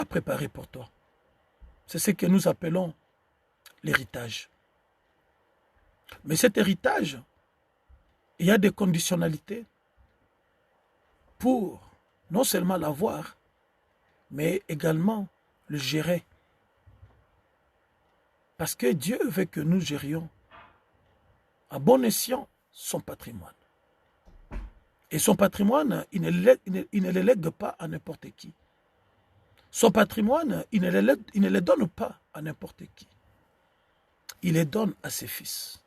préparé pour toi. C'est ce que nous appelons l'héritage. Mais cet héritage, il y a des conditionnalités pour non seulement l'avoir, mais également le gérer. Parce que Dieu veut que nous gérions à bon escient son patrimoine. Et son patrimoine, il ne le lègue pas à n'importe qui. Son patrimoine, il ne le donne pas à n'importe qui. Il les donne à ses fils.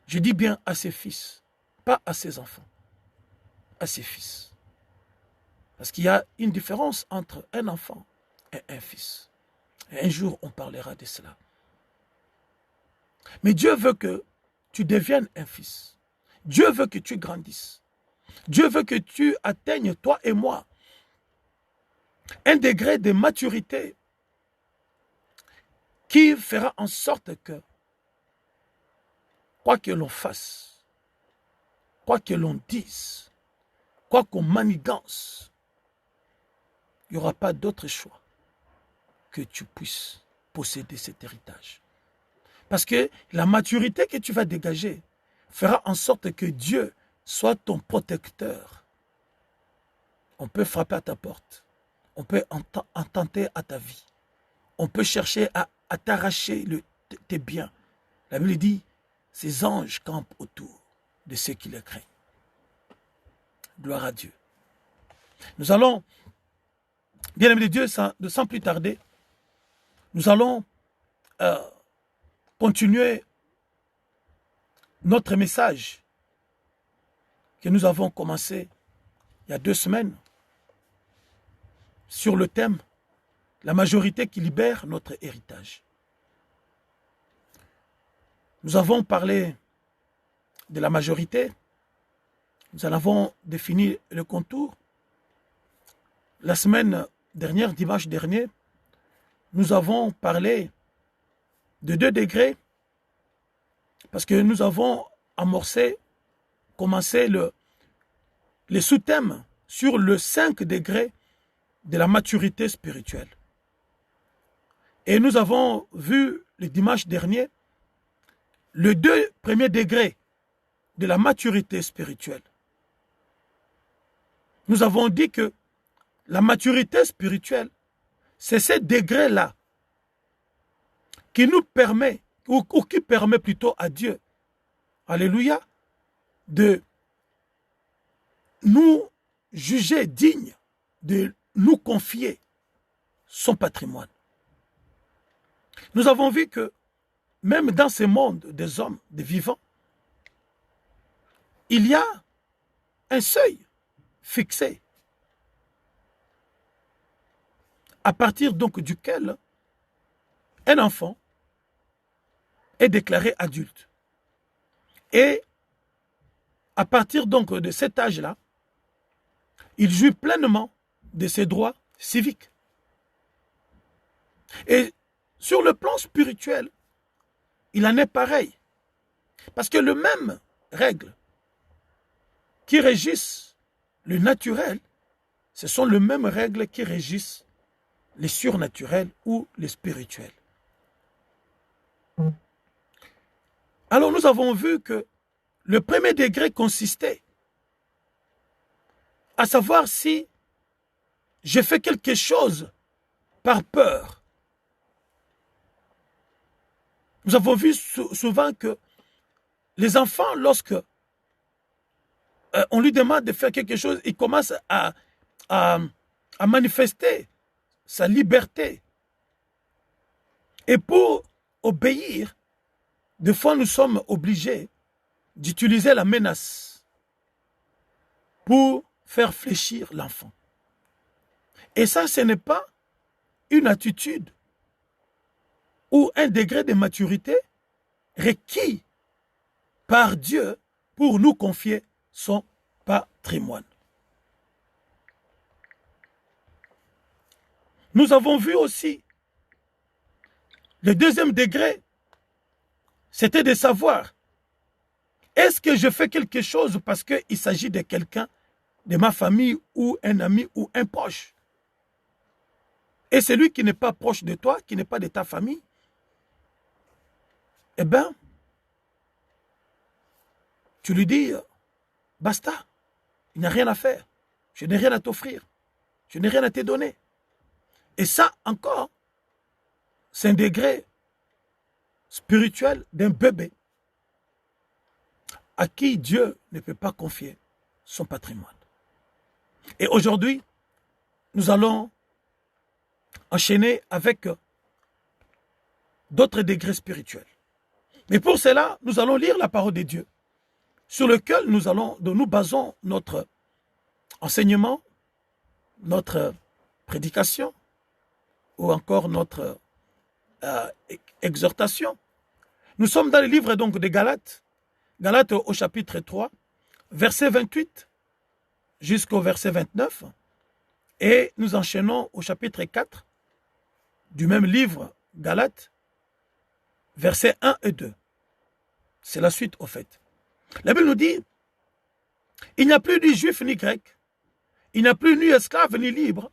Je dis bien à ses fils, pas à ses enfants, à ses fils. Parce qu'il y a une différence entre un enfant et un fils. Et un jour, on parlera de cela. Mais Dieu veut que tu deviennes un fils. Dieu veut que tu grandisses. Dieu veut que tu atteignes, toi et moi, un degré de maturité qui fera en sorte que, quoi que l'on fasse, quoi que l'on dise, quoi qu'on manigance, il n'y aura pas d'autre choix que tu puisses posséder cet héritage. Parce que la maturité que tu vas dégager fera en sorte que Dieu soit ton protecteur. On peut frapper à ta porte. On peut tenter à ta vie. On peut chercher à t'arracher tes biens. La Bible dit, ces anges campent autour de ceux qui les craignent. Gloire à Dieu. Nous allons, bien aimé de Dieu, sans plus tarder, nous allons continuer notre message que nous avons commencé il y a 2 semaines sur le thème « La majorité qui libère notre héritage ». Nous avons parlé de la majorité, nous en avons défini le contour. La semaine dernière, dimanche dernier, nous avons parlé de 2 degrés parce que nous avons commencé les sous-thèmes sur le 5 degrés de la maturité spirituelle. Et nous avons vu le dimanche dernier les 2 premiers degrés de la maturité spirituelle. Nous avons dit que la maturité spirituelle, c'est ce degré-là qui nous permet, ou qui permet plutôt à Dieu, alléluia, de nous juger dignes, de nous confier son patrimoine. Nous avons vu que même dans ce monde des hommes, des vivants, il y a un seuil fixé à partir donc duquel un enfant est déclaré adulte. Et à partir donc de cet âge-là, il jouit pleinement de ses droits civiques. Et sur le plan spirituel, il en est pareil. Parce que les mêmes règles qui régissent le naturel, ce sont les mêmes règles qui régissent les surnaturels ou les spirituels. Alors nous avons vu que le premier degré consistait à savoir si j'ai fait quelque chose par peur. Nous avons vu souvent que les enfants, lorsque on lui demande de faire quelque chose, il commence à manifester sa liberté. Et pour obéir, des fois nous sommes obligés d'utiliser la menace pour faire fléchir l'enfant. Et ça, ce n'est pas une attitude ou un degré de maturité requis par Dieu pour nous confier son patrimoine. Nous avons vu aussi le deuxième degré, c'était de savoir, est-ce que je fais quelque chose parce qu'il s'agit de quelqu'un de ma famille ou un ami ou un proche? et celui qui n'est pas proche de toi, qui n'est pas de ta famille, eh bien, tu lui dis, basta, il n'y a rien à faire. Je n'ai rien à t'offrir. Je n'ai rien à te donner. Et ça, encore, c'est un degré spirituel d'un bébé à qui Dieu ne peut pas confier son patrimoine. Et aujourd'hui, nous allons enchaîner avec d'autres degrés spirituels. Mais pour cela, nous allons lire la parole de Dieu, sur lequel nous basons notre enseignement, notre prédication, ou encore notre exhortation. Nous sommes dans le livre donc de Galates, Galates au chapitre 3, verset 28 jusqu'au verset 29, et nous enchaînons au chapitre 4 du même livre, Galates, versets 1 et 2. C'est la suite au fait. La Bible nous dit, il n'y a plus ni juif ni grec, il n'y a plus ni esclave ni libre,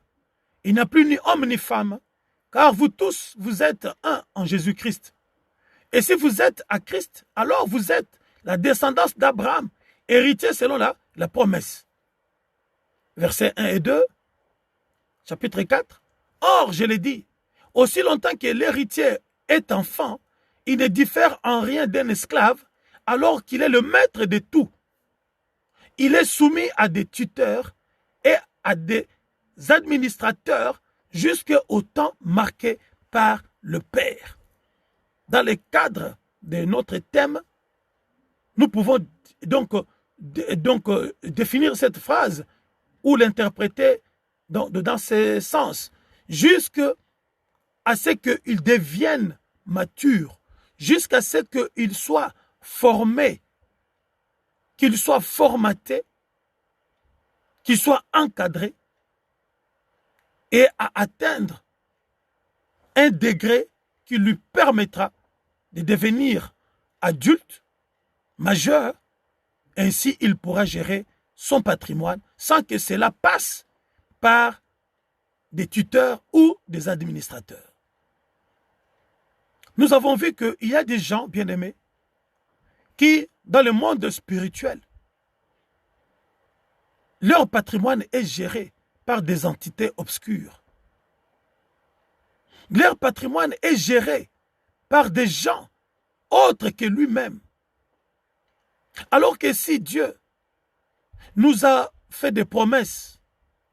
il n'y a plus ni homme ni femme, car vous tous, vous êtes un en Jésus-Christ. Et si vous êtes à Christ, alors vous êtes la descendance d'Abraham, héritier selon la promesse. Versets 1 et 2, chapitre 4. Or, je l'ai dit, aussi longtemps que l'héritier est enfant, il ne diffère en rien d'un esclave, alors qu'il est le maître de tout. Il est soumis à des tuteurs et à des administrateurs jusqu'au temps marqué par le Père. Dans le cadre de notre thème, nous pouvons donc définir cette phrase ou l'interpréter dans ce sens, jusqu'à ce qu'il devienne mature, jusqu'à ce qu'il soit formé, qu'il soit formaté, qu'il soit encadré et à atteindre un degré qui lui permettra de devenir adulte, majeur, ainsi il pourra gérer son patrimoine sans que cela passe par des tuteurs ou des administrateurs. Nous avons vu qu'il y a des gens, bien-aimés, qui, dans le monde spirituel, leur patrimoine est géré par des entités obscures. Leur patrimoine est géré par des gens autres que lui-même. Alors que si Dieu nous a fait des promesses,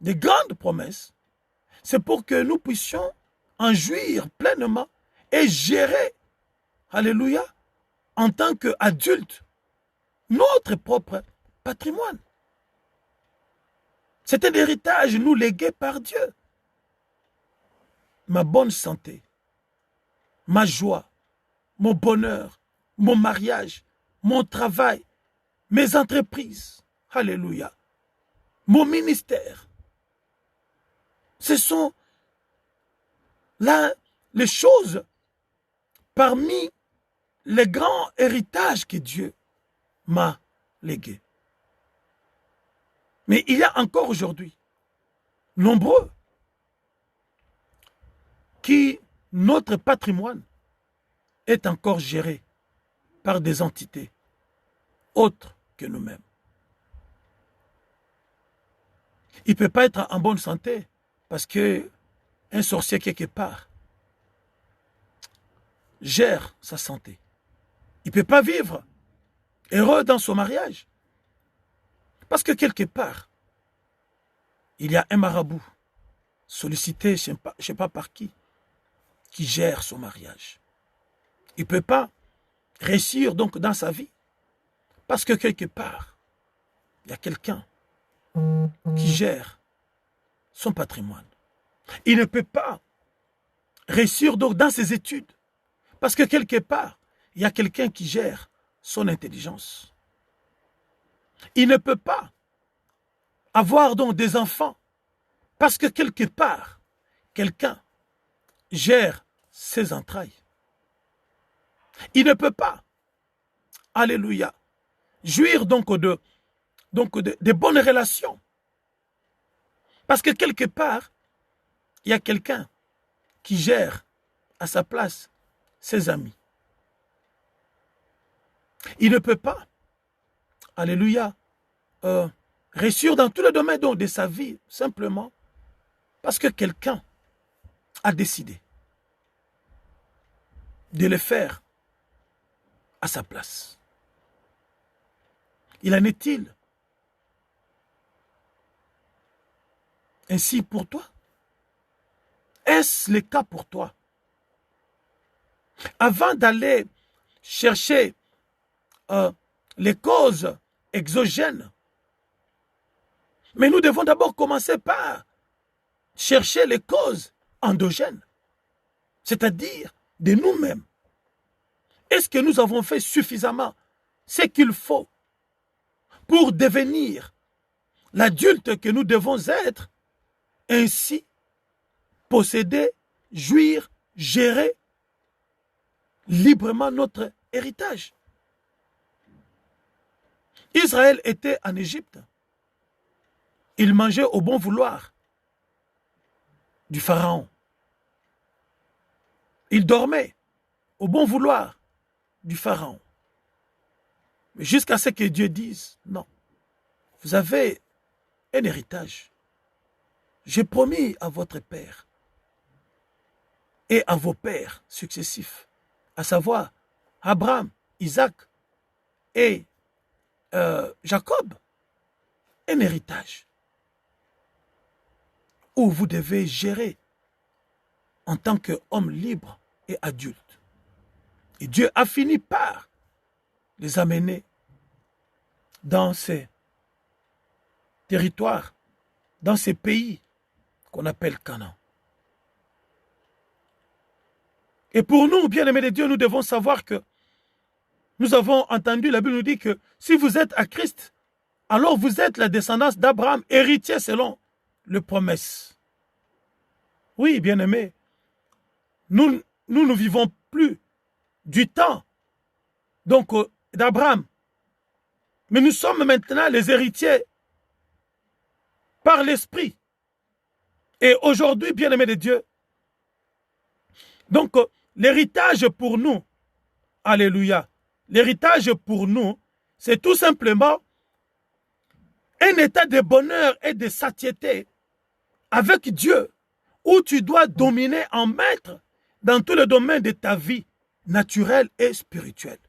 des grandes promesses, c'est pour que nous puissions en jouir pleinement et gérer, alléluia, en tant qu'adultes, notre propre patrimoine. C'est un héritage nous légué par Dieu. Ma bonne santé, ma joie, mon bonheur, mon mariage, mon travail, mes entreprises, alléluia, mon ministère. Ce sont là les choses parmi les grands héritages que Dieu m'a légués. Mais il y a encore aujourd'hui nombreux qui, notre patrimoine, est encore géré par des entités autres que nous-mêmes. Il ne peut pas être en bonne santé parce qu'un sorcier quelque part gère sa santé. Il ne peut pas vivre heureux dans son mariage parce que quelque part, il y a un marabout sollicité, je ne sais pas par qui gère son mariage. Il ne peut pas réussir donc dans sa vie parce que quelque part, il y a quelqu'un qui gère son patrimoine. Il ne peut pas réussir donc dans ses études parce que quelque part, il y a quelqu'un qui gère son intelligence. Il ne peut pas avoir donc des enfants parce que quelque part, quelqu'un gère ses entrailles. Il ne peut pas, alléluia, jouir donc de bonnes relations. Parce que quelque part, il y a quelqu'un qui gère à sa place ses amis. Il ne peut pas, alléluia, réussir dans tous les domaines de sa vie, simplement parce que quelqu'un a décidé de le faire à sa place. Il en est-il ainsi pour toi? Est-ce le cas pour toi? Avant d'aller chercher les causes exogènes, mais nous devons d'abord commencer par chercher les causes endogènes, c'est-à-dire de nous-mêmes. Est-ce que nous avons fait suffisamment ce qu'il faut pour devenir l'adulte que nous devons être, ainsi posséder, jouir, gérer librement notre héritage? Israël était en Égypte. Il mangeait au bon vouloir du Pharaon. Il dormait au bon vouloir du Pharaon. Mais jusqu'à ce que Dieu dise, non, vous avez un héritage. J'ai promis à votre père et à vos pères successifs, à savoir Abraham, Isaac et Jacob, un héritage où vous devez gérer en tant qu'homme libre et adulte. Et Dieu a fini par les amener dans ces territoires, dans ces pays qu'on appelle Canaan. Et pour nous, bien-aimés de Dieu, nous devons savoir que nous avons entendu, la Bible nous dit que si vous êtes à Christ, alors vous êtes la descendance d'Abraham, héritier selon les promesses. Oui, bien-aimés, nous ne vivons plus du temps d'Abraham, mais nous sommes maintenant les héritiers par l'Esprit. Et aujourd'hui, bien-aimés de Dieu, donc l'héritage pour nous, alléluia, l'héritage pour nous, c'est tout simplement un état de bonheur et de satiété avec Dieu, où tu dois dominer en maître dans tous les domaines de ta vie naturelle et spirituelle.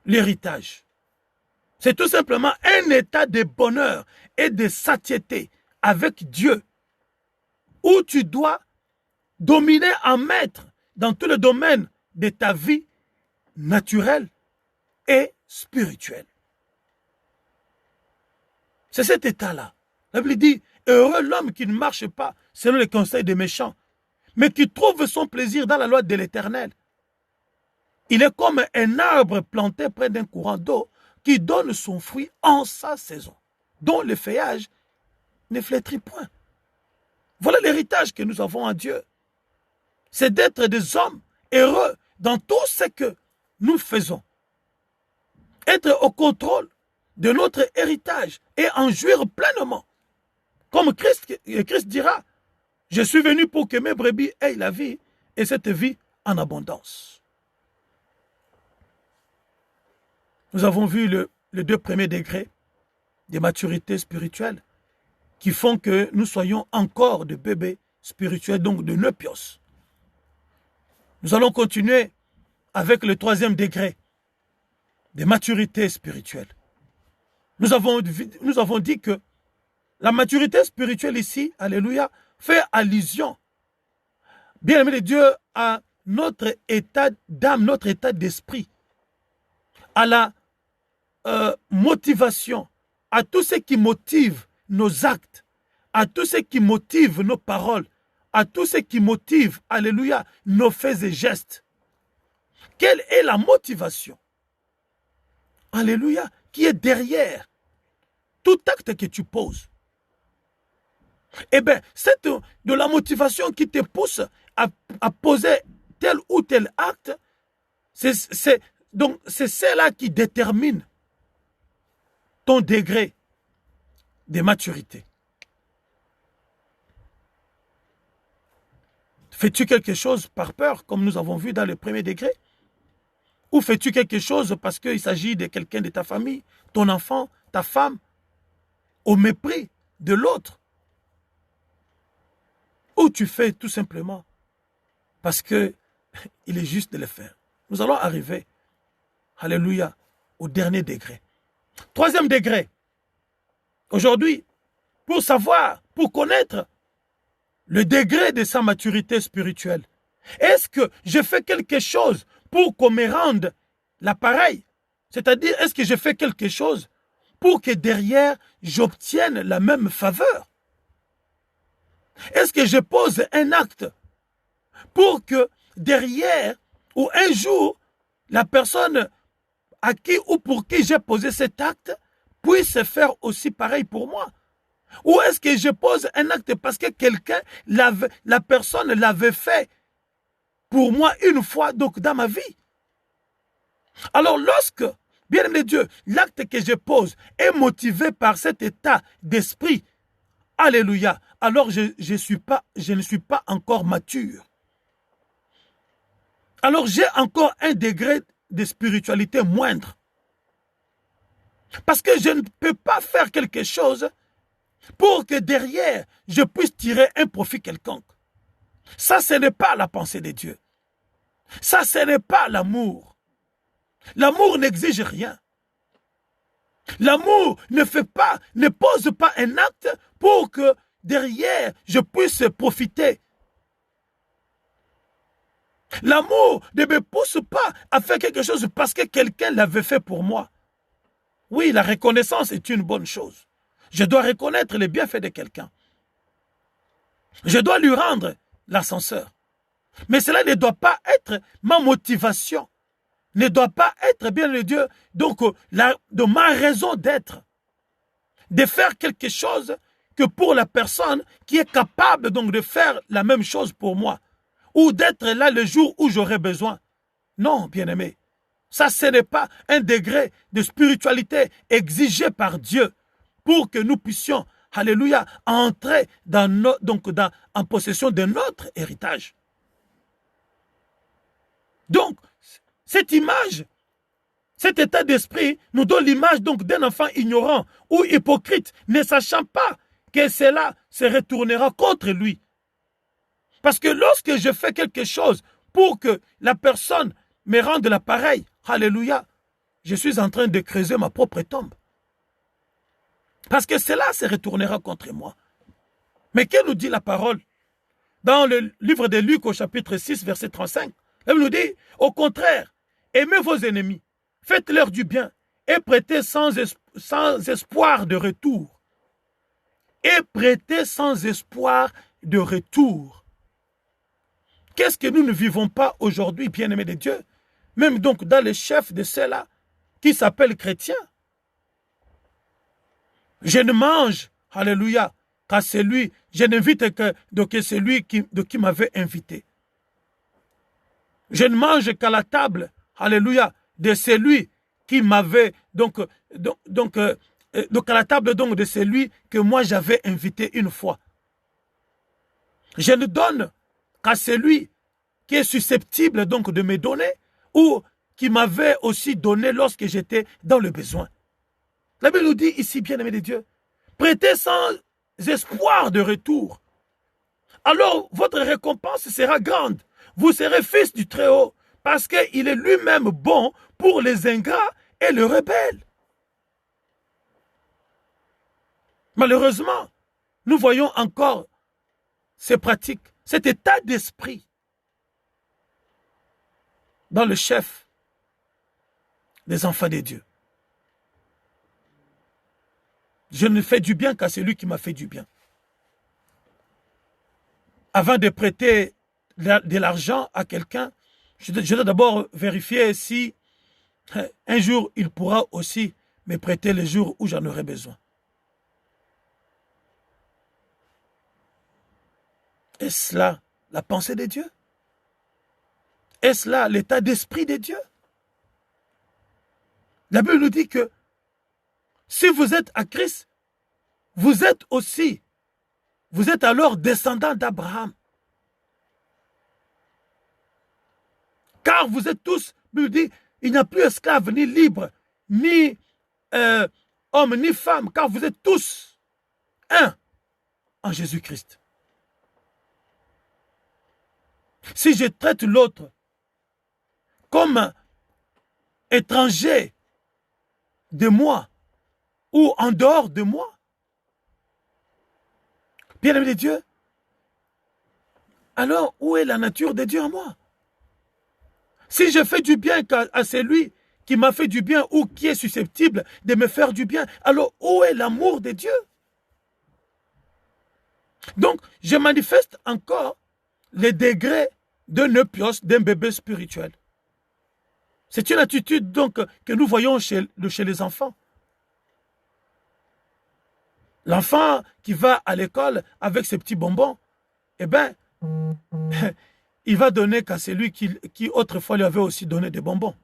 L'héritage, c'est tout simplement un état de bonheur et de satiété avec Dieu, où tu dois dominer en maître dans tous les domaines de ta vie naturelle et spirituelle. C'est cet état-là. La Bible dit, heureux l'homme qui ne marche pas selon les conseils des méchants, mais qui trouve son plaisir dans la loi de l'Éternel. Il est comme un arbre planté près d'un courant d'eau qui donne son fruit en sa saison, dont le feuillage ne flétrit point. Voilà l'héritage que nous avons en Dieu. C'est d'être des hommes heureux dans tout ce que nous faisons. Être au contrôle de notre héritage et en jouir pleinement. Comme Christ dira, je suis venu pour que mes brebis aient la vie et cette vie en abondance. Nous avons vu les deux premiers degrés de maturité spirituelle qui font que nous soyons encore des bébés spirituels, donc de neupios. Nous allons continuer avec le troisième degré de maturité spirituelle. Nous avons dit que la maturité spirituelle ici, alléluia, fait allusion, bien aimé de Dieu, à notre état d'âme, notre état d'esprit, à la motivation, à tout ce qui motive nos actes, à tout ce qui motive nos paroles, à tout ce qui motive, alléluia, nos faits et gestes. Quelle est la motivation, alléluia, qui est derrière tout acte que tu poses? Eh bien, c'est de la motivation qui te pousse à poser tel ou tel acte. C'est celle-là qui détermine ton degré de maturité. Fais-tu quelque chose par peur, comme nous avons vu dans le premier degré? Ou fais-tu quelque chose parce qu'il s'agit de quelqu'un de ta famille, ton enfant, ta femme, au mépris de l'autre? Ou tu fais tout simplement parce qu'il est juste de le faire? Nous allons arriver, alléluia, au dernier degré. Troisième degré. Aujourd'hui, pour savoir, pour connaître le degré de sa maturité spirituelle, est-ce que je fais quelque chose pour qu'on me rende l'appareil? C'est-à-dire, est-ce que je fais quelque chose pour que derrière, j'obtienne la même faveur? Est-ce que je pose un acte pour que derrière, ou un jour, la personne à qui ou pour qui j'ai posé cet acte puisse faire aussi pareil pour moi? Ou est-ce que je pose un acte parce que quelqu'un, la personne l'avait fait pour moi une fois, donc dans ma vie? Alors lorsque, bien aimé Dieu, l'acte que je pose est motivé par cet état d'esprit, alléluia, alors je ne suis pas encore mature. Alors j'ai encore un degré de spiritualité moindre. Parce que je ne peux pas faire quelque chose pour que derrière, je puisse tirer un profit quelconque. Ça, ce n'est pas la pensée de Dieu. Ça, ce n'est pas l'amour. L'amour n'exige rien. L'amour ne pose pas un acte pour que derrière, je puisse profiter. L'amour ne me pousse pas à faire quelque chose parce que quelqu'un l'avait fait pour moi. Oui, la reconnaissance est une bonne chose. Je dois reconnaître les bienfaits de quelqu'un. Je dois lui rendre l'ascenseur. Mais cela ne doit pas être ma motivation. Ne doit pas être, bien le Dieu, donc de ma raison d'être. De faire quelque chose que pour la personne qui est capable donc de faire la même chose pour moi. Ou d'être là le jour où j'aurai besoin. Non, bien-aimé. Ça, ce n'est pas un degré de spiritualité exigé par Dieu pour que nous puissions, alléluia, entrer en possession de notre héritage. Donc, cette image, cet état d'esprit nous donne l'image donc d'un enfant ignorant ou hypocrite, ne sachant pas que cela se retournera contre lui. Parce que lorsque je fais quelque chose pour que la personne me rende l'appareil, alléluia, je suis en train de creuser ma propre tombe. Parce que cela se retournera contre moi. Mais que nous dit la parole? Dans le livre de Luc au chapitre 6, verset 35, elle nous dit, au contraire, aimez vos ennemis, faites-leur du bien et prêtez sans espoir de retour. Et prêtez sans espoir de retour. Qu'est-ce que nous ne vivons pas aujourd'hui, bien-aimés de Dieu? Même donc dans les chefs de ceux-là qui s'appellent chrétiens. Je ne mange, alléluia, qu'à celui, je n'invite que celui qui m'avait invité. Je ne mange qu'à la table, alléluia, de celui qui m'avait, donc à la table donc de celui que moi j'avais invité une fois. Je ne donne qu'à celui qui est susceptible donc de me donner ou qui m'avait aussi donné lorsque j'étais dans le besoin. La Bible nous dit ici, bien-aimés de Dieu, prêtez sans espoir de retour. Alors votre récompense sera grande. Vous serez fils du Très-Haut parce qu'il est lui-même bon pour les ingrats et les rebelles. Malheureusement, nous voyons encore ces pratiques, cet état d'esprit dans le chef des enfants de Dieu. Je ne fais du bien qu'à celui qui m'a fait du bien. Avant de prêter de l'argent à quelqu'un, je dois d'abord vérifier si un jour il pourra aussi me prêter le jour où j'en aurai besoin. Est-ce là la pensée de Dieu? Est-ce là l'état d'esprit de Dieu? La Bible nous dit que si vous êtes à Christ, vous êtes alors descendant d'Abraham. Car vous êtes tous, Bible dit, il n'y a plus esclave, ni libre, ni homme, ni femme, car vous êtes tous un en Jésus-Christ. Si je traite l'autre comme étranger de moi ou en dehors de moi, bien-aimé de Dieu, alors où est la nature de Dieu en moi? Si je fais du bien à celui qui m'a fait du bien ou qui est susceptible de me faire du bien, alors où est l'amour de Dieu? Donc, je manifeste encore les degrés d'un eupios, d'un bébé spirituel. C'est une attitude donc que nous voyons chez les enfants. L'enfant qui va à l'école avec ses petits bonbons, eh bien, il va donner qu'à celui qui autrefois lui avait aussi donné des bonbons.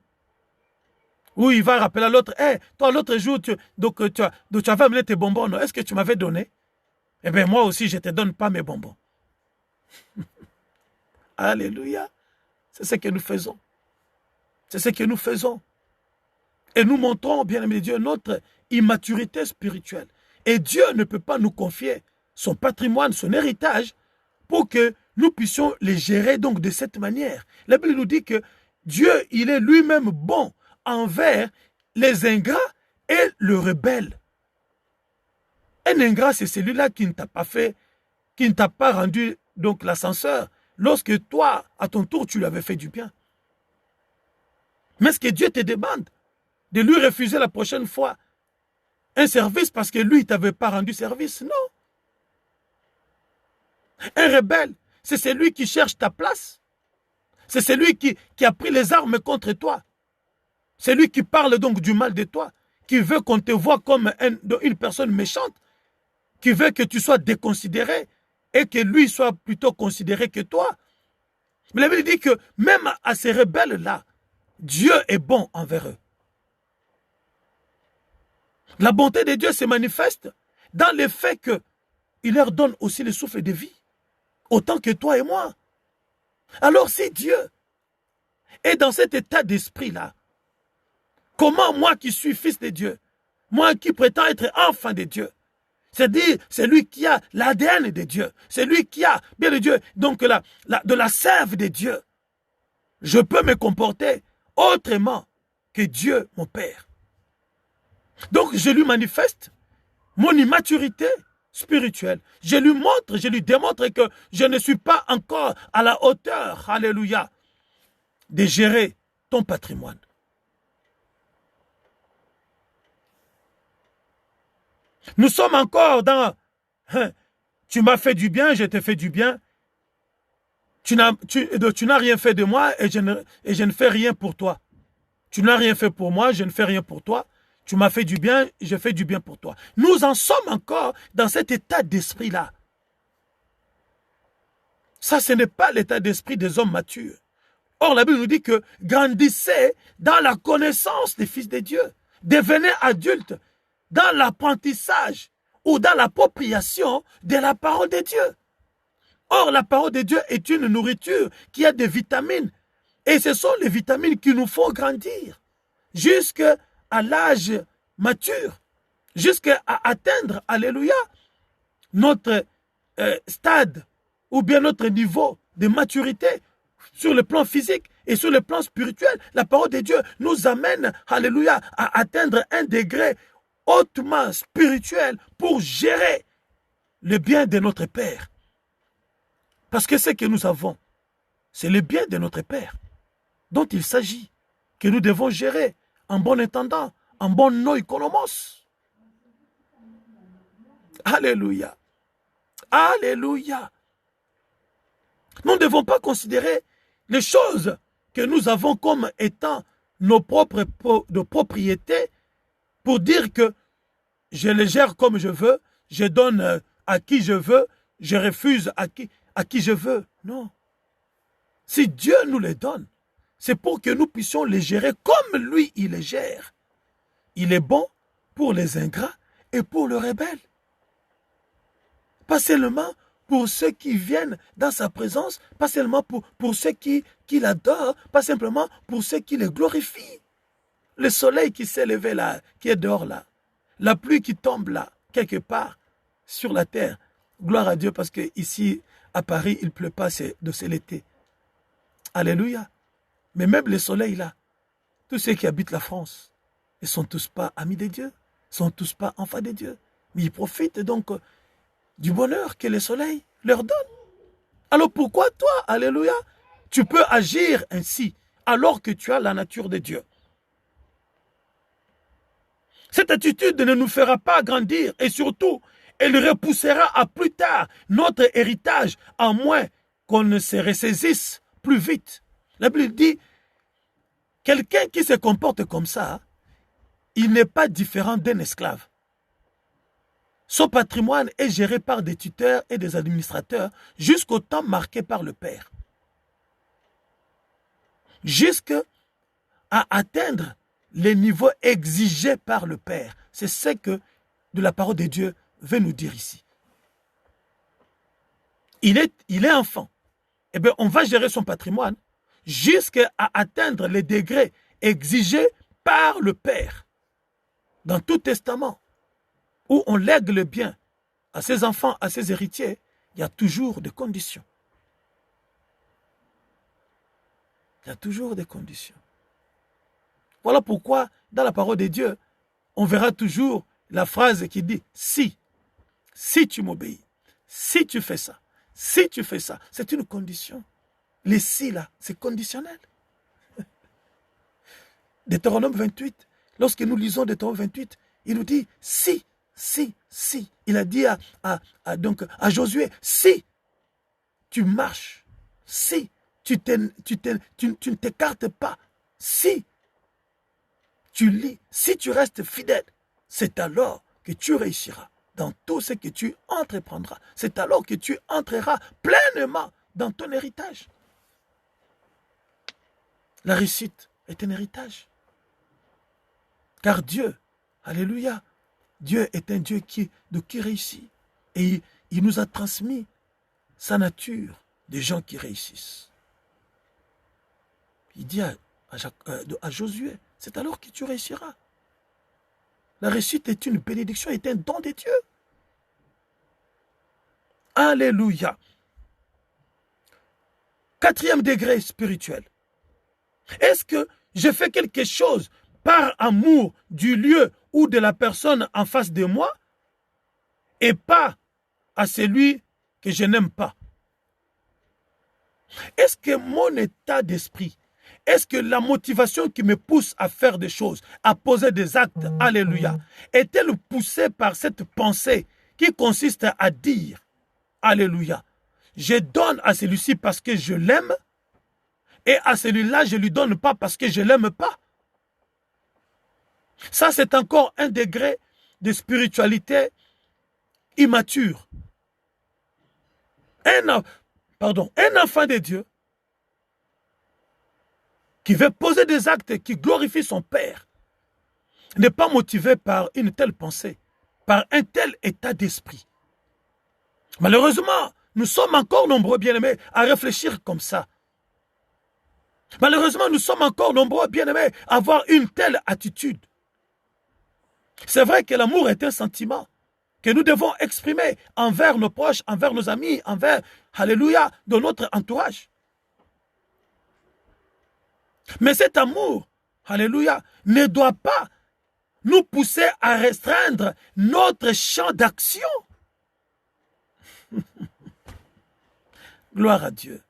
Ou il va rappeler à l'autre, hey, toi l'autre jour, tu avais amené tes bonbons, non? Est-ce que tu m'avais donné? Eh bien, moi aussi, je ne te donne pas mes bonbons. Alléluia. C'est ce que nous faisons. C'est ce que nous faisons. Et nous montrons, bien aimé Dieu, notre immaturité spirituelle. Et Dieu ne peut pas nous confier son patrimoine, son héritage, pour que nous puissions les gérer donc de cette manière. La Bible nous dit que Dieu, il est lui-même bon envers les ingrats et le rebelle. Un ingrat, c'est celui-là qui ne t'a pas fait, qui ne t'a pas rendu donc l'ascenseur, lorsque toi, à ton tour, tu lui avais fait du bien. Mais est-ce que Dieu te demande de lui refuser la prochaine fois un service parce que lui, il ne t'avait pas rendu service? Non. Un rebelle, c'est celui qui cherche ta place. C'est celui qui a pris les armes contre toi. C'est lui qui parle donc du mal de toi, qui veut qu'on te voie comme une personne méchante, qui veut que tu sois déconsidéré et que lui soit plutôt considéré que toi. Mais la Bible dit que même à ces rebelles-là, Dieu est bon envers eux. La bonté de Dieu se manifeste dans le fait qu'il leur donne aussi le souffle de vie, autant que toi et moi. Alors si Dieu est dans cet état d'esprit-là, comment moi qui suis fils de Dieu, moi qui prétends être enfant de Dieu, c'est-à-dire c'est lui qui a l'ADN de Dieu, c'est lui qui a, bien de Dieu, donc de la sève de Dieu, je peux me comporter autrement que Dieu, mon Père. Donc je lui manifeste mon immaturité spirituelle. Je lui montre, je lui démontre que je ne suis pas encore à la hauteur, alléluia, de gérer ton patrimoine. Nous sommes encore dans tu m'as fait du bien, je t'ai fait du bien. Tu n'as rien fait de moi et je ne fais rien pour toi. Tu n'as rien fait pour moi, je ne fais rien pour toi. Tu m'as fait du bien, je fais du bien pour toi. Nous en sommes encore dans cet état d'esprit-là. Ça, ce n'est pas l'état d'esprit des hommes matures. Or, la Bible nous dit que grandissez dans la connaissance des fils de Dieu. Devenez adultes dans l'apprentissage ou dans l'appropriation de la parole de Dieu. Or, la parole de Dieu est une nourriture qui a des vitamines. Et ce sont les vitamines qui nous font grandir jusqu'à l'âge mature, jusqu'à atteindre, alléluia, notre stade ou bien notre niveau de maturité sur le plan physique et sur le plan spirituel. La parole de Dieu nous amène, alléluia, à atteindre un degré hautement spirituel pour gérer le bien de notre Père. Parce que ce que nous avons, c'est le bien de notre Père dont il s'agit, que nous devons gérer en bon intendant, en bon oikonomos. Alléluia. Alléluia. Nous ne devons pas considérer les choses que nous avons comme étant nos propres propriétés pour dire que je les gère comme je veux, je donne à qui je veux, je refuse à qui je veux. Non. Si Dieu nous les donne, c'est pour que nous puissions les gérer comme lui, il les gère. Il est bon pour les ingrats et pour les rebelles. Pas seulement pour ceux qui viennent dans sa présence, pas seulement pour ceux qui l'adorent, pas simplement pour ceux qui le glorifient. Le soleil qui s'est levé là, qui est dehors là, la pluie qui tombe là, quelque part sur la terre. Gloire à Dieu parce que ici à Paris, il ne pleut pas, c'est l'été. Alléluia. Mais même le soleil là, tous ceux qui habitent la France, ils ne sont tous pas amis de Dieu, ils ne sont tous pas enfants de Dieu. Mais ils profitent donc du bonheur que le soleil leur donne. Alors pourquoi toi, alléluia, tu peux agir ainsi alors que tu as la nature de Dieu? Cette attitude ne nous fera pas grandir et surtout, elle repoussera à plus tard notre héritage, à moins qu'on ne se ressaisisse plus vite. La Bible dit, quelqu'un qui se comporte comme ça, il n'est pas différent d'un esclave. Son patrimoine est géré par des tuteurs et des administrateurs jusqu'au temps marqué par le Père. Jusqu'à atteindre les niveaux exigés par le Père. C'est ce que de la parole de Dieu veut nous dire ici. Il est enfant. Eh bien, on va gérer son patrimoine jusqu'à atteindre les degrés exigés par le Père. Dans tout testament où on lègue le bien à ses enfants, à ses héritiers, il y a toujours des conditions. Il y a toujours des conditions. Voilà pourquoi, dans la parole de Dieu, on verra toujours la phrase qui dit « si tu m'obéis, si tu fais ça, si tu fais ça », c'est une condition. Les « si » là, c'est conditionnel. Deutéronome 28, lorsque nous lisons Deutéronome 28, il nous dit « si ». Il a dit à Josué, si tu marches, si tu ne t'écartes pas, si tu lis, si tu restes fidèle, c'est alors que tu réussiras dans tout ce que tu entreprendras. C'est alors que tu entreras pleinement dans ton héritage. La réussite est un héritage. Car Dieu, alléluia, Dieu est un Dieu qui réussit. Et il nous a transmis sa nature des gens qui réussissent. Il dit à Josué, c'est alors que tu réussiras. La réussite est une bénédiction, est un don de Dieu. Alléluia. 4e degré spirituel. Est-ce que je fais quelque chose par amour du lieu ou de la personne en face de moi et pas à celui que je n'aime pas? Est-ce que mon état d'esprit, est-ce que la motivation qui me pousse à faire des choses, à poser des actes, alléluia, est-elle poussée par cette pensée qui consiste à dire, alléluia, je donne à celui-ci parce que je l'aime et à celui-là, je ne lui donne pas parce que je ne l'aime pas? Ça, c'est encore un degré de spiritualité immature. Un enfant de Dieu qui veut poser des actes qui glorifient son Père n'est pas motivé par une telle pensée, par un tel état d'esprit. Malheureusement, nous sommes encore nombreux, bien-aimés, à réfléchir comme ça. Malheureusement, nous sommes encore nombreux, bien-aimés, à avoir une telle attitude. C'est vrai que l'amour est un sentiment que nous devons exprimer envers nos proches, envers nos amis, envers, alléluia, de notre entourage. Mais cet amour, alléluia, ne doit pas nous pousser à restreindre notre champ d'action. Gloire à Dieu.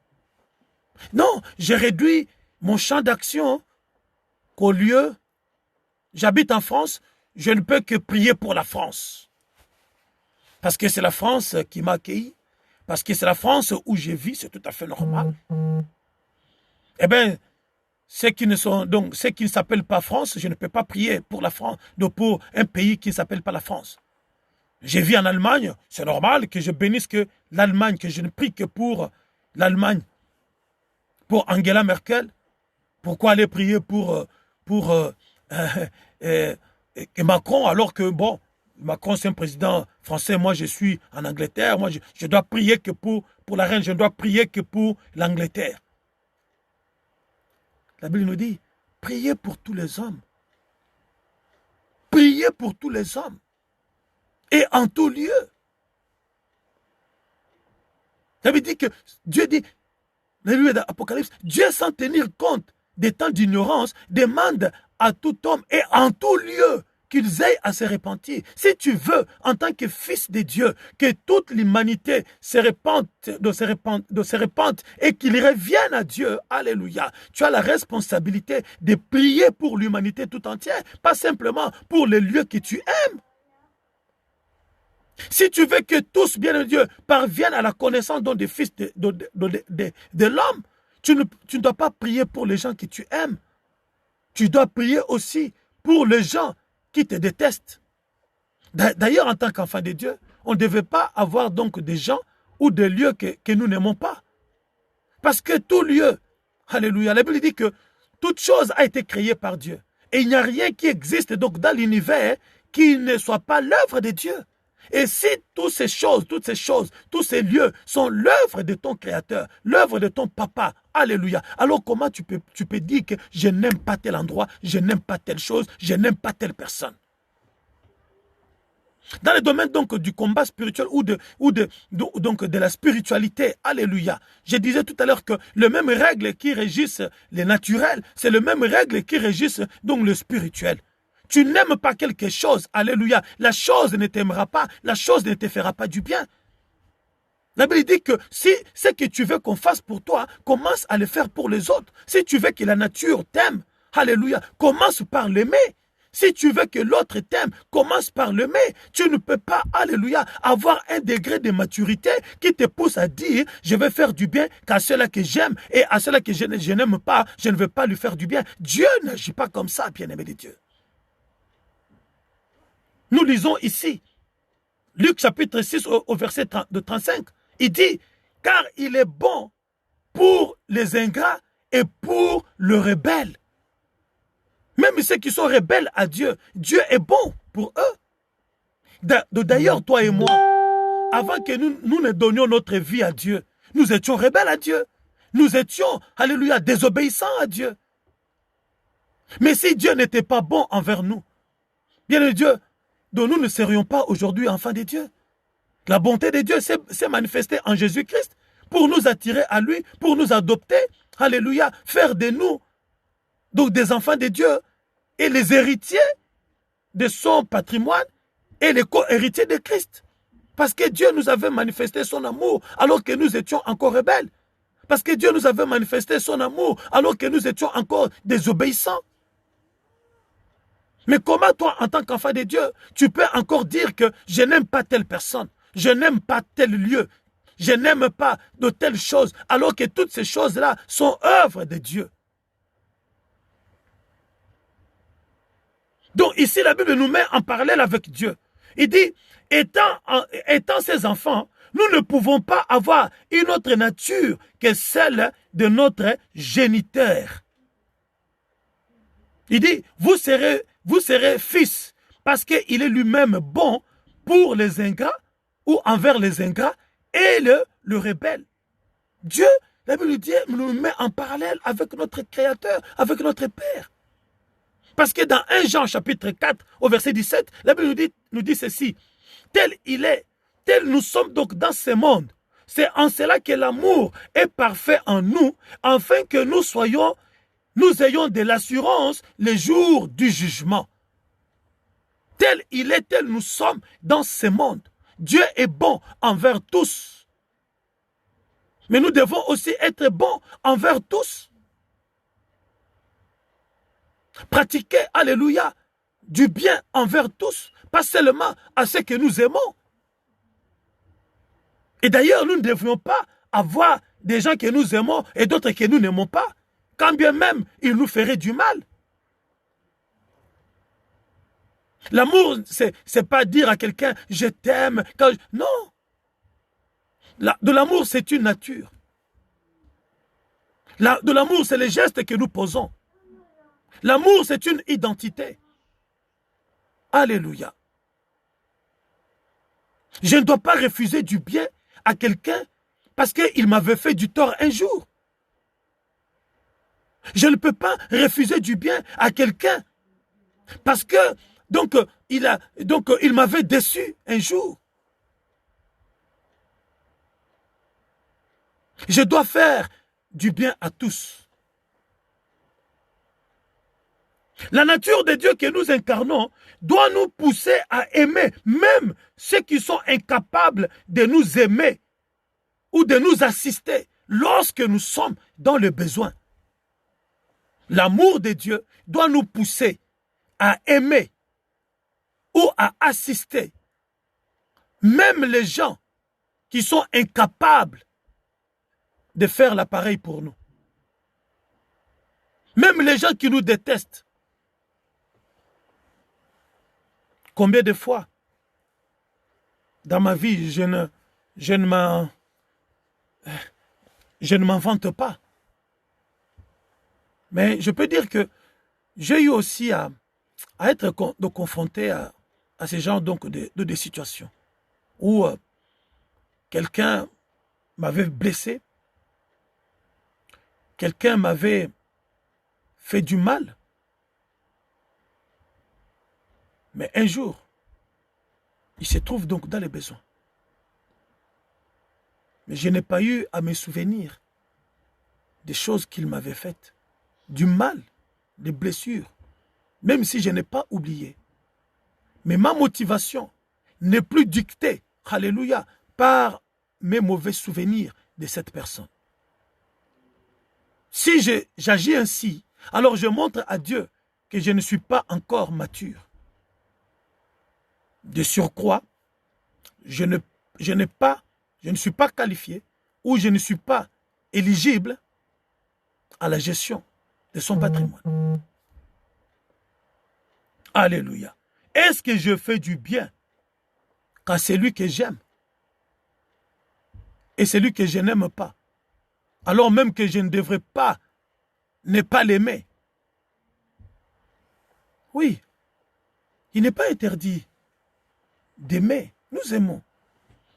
Non, j'ai réduit mon champ d'action qu'au lieu, j'habite en France, je ne peux que prier pour la France. Parce que c'est la France qui m'a accueilli. Parce que c'est la France où je vis, c'est tout à fait normal. Eh bien, ceux qui ne s'appellent pas France, je ne peux pas prier pour la France, pour un pays qui ne s'appelle pas la France. Je vis en Allemagne, c'est normal que je bénisse que l'Allemagne, que je ne prie que pour l'Allemagne, pour Angela Merkel. Pourquoi aller prier pour Macron alors que, bon, Macron, c'est un président français, moi je suis en Angleterre, moi je dois prier que pour la reine, je ne dois prier que pour l'Angleterre. La Bible nous dit, priez pour tous les hommes. Priez pour tous les hommes. Et en tout lieu. Ça veut dire que Dieu dit, dans le livre d'Apocalypse, Dieu sans tenir compte des temps d'ignorance, demande à tout homme et en tout lieu qu'ils aillent à se repentir. Si tu veux, en tant que fils de Dieu, que toute l'humanité se répande et qu'ils reviennent à Dieu, alléluia, tu as la responsabilité de prier pour l'humanité tout entière, pas simplement pour les lieux que tu aimes. Si tu veux que tous, bien de Dieu, parviennent à la connaissance des fils de l'homme, tu ne dois pas prier pour les gens que tu aimes. Tu dois prier aussi pour les gens qui te détestent. D'ailleurs, en tant qu'enfant de Dieu, on ne devait pas avoir donc des gens ou des lieux que nous n'aimons pas. Parce que tout lieu, alléluia, la Bible dit que toute chose a été créée par Dieu. Et il n'y a rien qui existe donc dans l'univers qui ne soit pas l'œuvre de Dieu. Et si toutes ces choses, tous ces lieux sont l'œuvre de ton Créateur, l'œuvre de ton Papa, alléluia, alors comment tu peux dire que je n'aime pas tel endroit, je n'aime pas telle chose, je n'aime pas telle personne? Dans le domaine donc du combat spirituel ou de la spiritualité, alléluia, je disais tout à l'heure que les mêmes règles qui régissent les naturels, c'est les mêmes règles qui régissent donc le spirituel. Tu n'aimes pas quelque chose, alléluia, la chose ne t'aimera pas, la chose ne te fera pas du bien. La Bible dit que si ce que tu veux qu'on fasse pour toi, commence à le faire pour les autres. Si tu veux que la nature t'aime, alléluia, commence par l'aimer. Si tu veux que l'autre t'aime, commence par l'aimer. Tu ne peux pas, alléluia, avoir un degré de maturité qui te pousse à dire, je vais faire du bien qu'à ceux-là que j'aime et à ceux-là que je n'aime pas, je ne veux pas lui faire du bien. Dieu n'agit pas comme ça, bien-aimé de Dieu. Nous lisons ici, Luc chapitre 6 au verset 35, il dit, car il est bon pour les ingrats et pour le rebelle. Même ceux qui sont rebelles à Dieu, Dieu est bon pour eux. D'ailleurs, toi et moi, avant que nous ne donnions notre vie à Dieu, nous étions rebelles à Dieu. Nous étions, alléluia, désobéissants à Dieu. Mais si Dieu n'était pas bon envers nous, bien de Dieu, donc nous ne serions pas aujourd'hui enfants de Dieu. La bonté de Dieu s'est manifestée en Jésus-Christ pour nous attirer à lui, pour nous adopter, alléluia, faire de nous donc des enfants de Dieu et les héritiers de son patrimoine et les co-héritiers de Christ. Parce que Dieu nous avait manifesté son amour alors que nous étions encore rebelles. Parce que Dieu nous avait manifesté son amour alors que nous étions encore désobéissants. Mais comment toi, en tant qu'enfant de Dieu, tu peux encore dire que je n'aime pas telle personne, je n'aime pas tel lieu, je n'aime pas de telles choses, alors que toutes ces choses-là sont œuvres de Dieu. Donc ici, la Bible nous met en parallèle avec Dieu. Il dit, étant ses enfants, nous ne pouvons pas avoir une autre nature que celle de notre géniteur. Il dit, vous serez fils, parce qu'il est lui-même bon pour les ingrats ou envers les ingrats et le rebelle. Dieu, la Bible nous met en parallèle avec notre Créateur, avec notre Père. Parce que dans 1 Jean chapitre 4 au verset 17, la Bible nous dit ceci, tel il est, tel nous sommes donc dans ce monde. C'est en cela que l'amour est parfait en nous, afin que nous ayons de l'assurance les jours du jugement. Tel il est, tel nous sommes dans ce monde. Dieu est bon envers tous. Mais nous devons aussi être bons envers tous. Pratiquer, alléluia, du bien envers tous, pas seulement à ceux que nous aimons. Et d'ailleurs, nous ne devrions pas avoir des gens que nous aimons et d'autres que nous n'aimons pas, quand bien même ils nous feraient du mal. L'amour, c'est pas dire à quelqu'un « je t'aime ». Non. De l'amour, c'est une nature. De l'amour, c'est les gestes que nous posons. L'amour, c'est une identité. Alléluia. Je ne dois pas refuser du bien à quelqu'un parce qu'il m'avait fait du tort un jour. Je ne peux pas refuser du bien à quelqu'un parce que il m'avait déçu un jour. Je dois faire du bien à tous. La nature de Dieu que nous incarnons doit nous pousser à aimer même ceux qui sont incapables de nous aimer ou de nous assister lorsque nous sommes dans le besoin. L'amour de Dieu doit nous pousser à aimer ou à assister même les gens qui sont incapables de faire l'appareil pour nous. Même les gens qui nous détestent. Combien de fois dans ma vie, je ne m'en vante pas. Mais je peux dire que j'ai eu aussi à être confronté à ces genres de situations où quelqu'un m'avait blessé, quelqu'un m'avait fait du mal. Mais un jour, il se trouve donc dans les besoins. Mais je n'ai pas eu à me souvenir des choses qu'il m'avait faites, du mal, des blessures, même si je n'ai pas oublié. Mais ma motivation n'est plus dictée, alléluia, par mes mauvais souvenirs de cette personne. Si j'agis ainsi, alors je montre à Dieu que je ne suis pas encore mature. De surcroît, je ne suis pas qualifié ou je ne suis pas éligible à la gestion de son patrimoine. Alléluia. Est-ce que je fais du bien qu'à celui que j'aime et celui que je n'aime pas, alors même que je ne devrais pas ne pas l'aimer? Oui, il n'est pas interdit d'aimer. Nous aimons.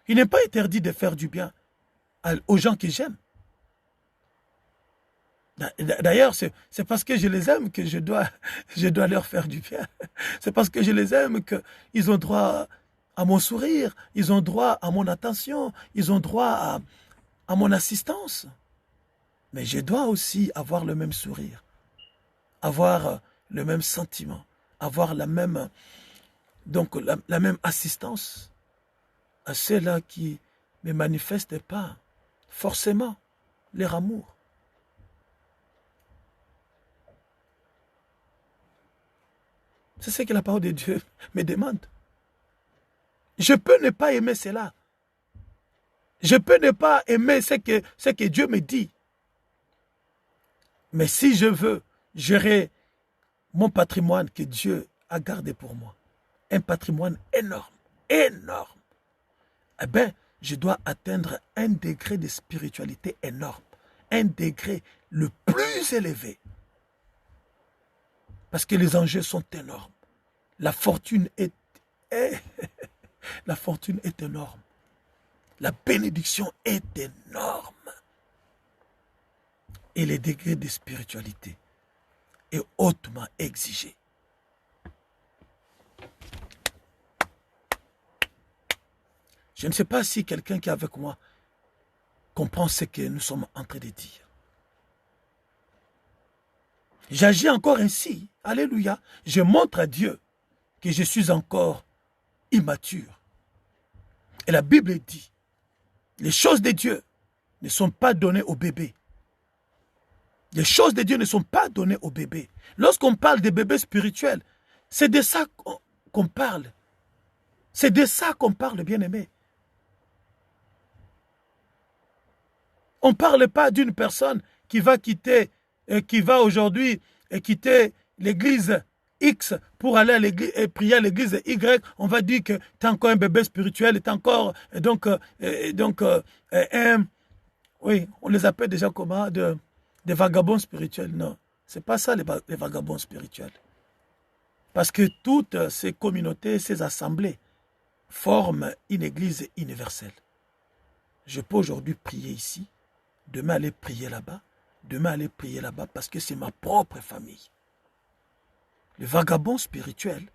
Il n'est pas interdit de faire du bien aux gens que j'aime. D'ailleurs, c'est parce que je les aime que je dois leur faire du bien. C'est parce que je les aime qu'ils ont droit à mon sourire, ils ont droit à mon attention, ils ont droit à mon assistance. Mais je dois aussi avoir le même sourire, avoir le même sentiment, avoir la même assistance à ceux-là qui ne manifestent pas forcément leur amour. C'est ce que la parole de Dieu me demande. Je peux ne pas aimer cela. Je peux ne pas aimer ce que Dieu me dit. Mais si je veux gérer mon patrimoine que Dieu a gardé pour moi, un patrimoine énorme, énorme, eh bien, je dois atteindre un degré de spiritualité énorme, un degré le plus élevé. Parce que les enjeux sont énormes. La fortune est énorme. La bénédiction est énorme. Et le degré de spiritualité est hautement exigé. Je ne sais pas si quelqu'un qui est avec moi comprend ce que nous sommes en train de dire. J'agis encore ainsi. Alléluia. Je montre à Dieu que je suis encore immature. Et la Bible dit, les choses de Dieu ne sont pas données aux bébés. Les choses de Dieu ne sont pas données aux bébés. Lorsqu'on parle des bébés spirituels, c'est de ça qu'on parle. C'est de ça qu'on parle, bien-aimé. On ne parle pas d'une personne qui va aujourd'hui quitter l'église X pour aller à l'église et prier à l'église Y. On va dire que tu es encore un bébé spirituel, tu es encore oui, on les appelle déjà comment, des vagabonds spirituels. Non, ce n'est pas ça les vagabonds spirituels. Parce que toutes ces communautés, ces assemblées forment une église universelle. Je peux aujourd'hui prier ici, demain aller prier là-bas, demain aller prier là-bas parce que c'est ma propre famille. Le vagabond spirituel,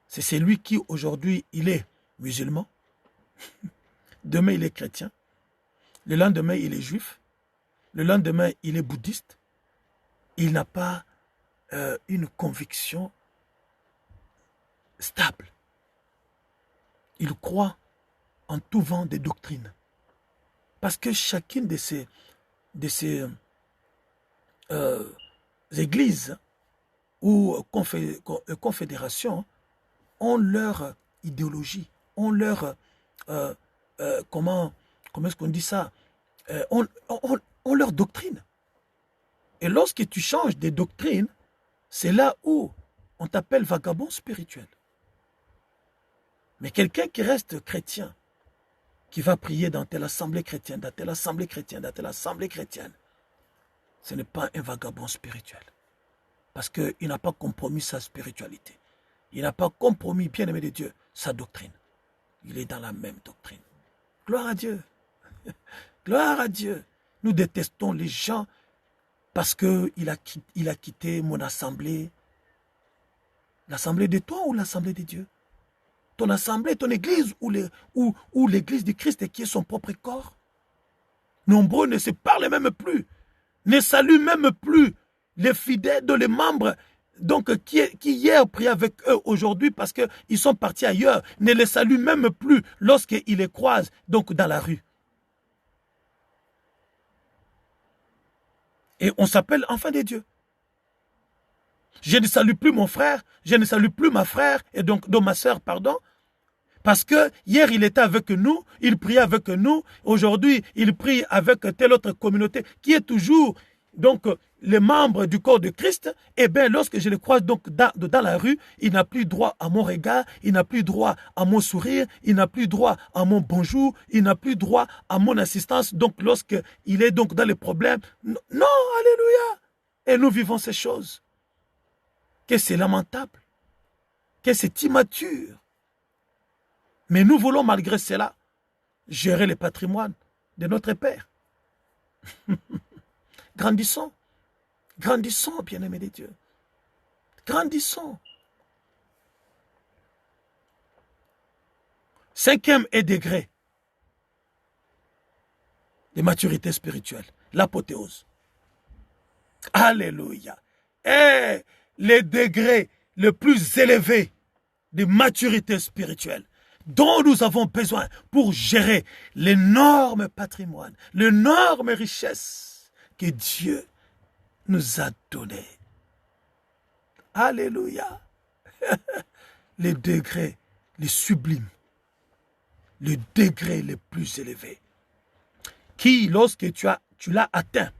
c'est celui qui aujourd'hui il est musulman, demain il est chrétien, le lendemain il est juif, le lendemain il est bouddhiste. Il n'a pas une conviction stable. Il croit en tout vent des doctrines. Parce que chacune de ces églises ou confédérations ont leur idéologie, ont leur, comment est-ce qu'on dit ça, ont leur doctrine. Et lorsque tu changes des doctrines, c'est là où on t'appelle vagabond spirituel. Mais quelqu'un qui reste chrétien, qui va prier dans telle assemblée chrétienne, dans telle assemblée chrétienne, dans telle assemblée chrétienne, ce n'est pas un vagabond spirituel. Parce qu'il n'a pas compromis sa spiritualité. Il n'a pas compromis, bien-aimé de Dieu, sa doctrine. Il est dans la même doctrine. Gloire à Dieu. Gloire à Dieu. Nous détestons les gens parce qu'il a quitté mon assemblée. L'assemblée de toi ou l'assemblée de Dieu? Ton assemblée, ton église ou l'église de Christ qui est son propre corps? Nombreux ne se parlent même plus, ne saluent même plus les fidèles, les membres donc, qui hier priaient avec eux aujourd'hui parce qu'ils sont partis ailleurs, ne les saluent même plus lorsqu'ils les croisent donc, dans la rue. Et on s'appelle enfant de Dieu. Je ne salue plus mon frère, je ne salue plus ma frère, et donc ma soeur, pardon, parce que hier il était avec nous, il priait avec nous, aujourd'hui il prie avec telle autre communauté qui est toujours donc les membres du corps de Christ. Et bien lorsque je le croise donc dans la rue, il n'a plus droit à mon regard, il n'a plus droit à mon sourire, il n'a plus droit à mon bonjour, il n'a plus droit à mon assistance. Donc lorsqu'il est donc dans les problèmes, non, alléluia. Et nous vivons ces choses. Que c'est lamentable, que c'est immature. Mais nous voulons malgré cela gérer le patrimoine de notre Père. Grandissons, grandissons, bien-aimés de Dieu. Grandissons. 5e degré de maturité spirituelle, l'apothéose. Alléluia. Et les degrés les plus élevés de maturité spirituelle dont nous avons besoin pour gérer l'énorme patrimoine, l'énorme richesse que Dieu nous a donné. Alléluia. Les degrés les sublimes, les degrés les plus élevés, qui, lorsque tu l'as atteint,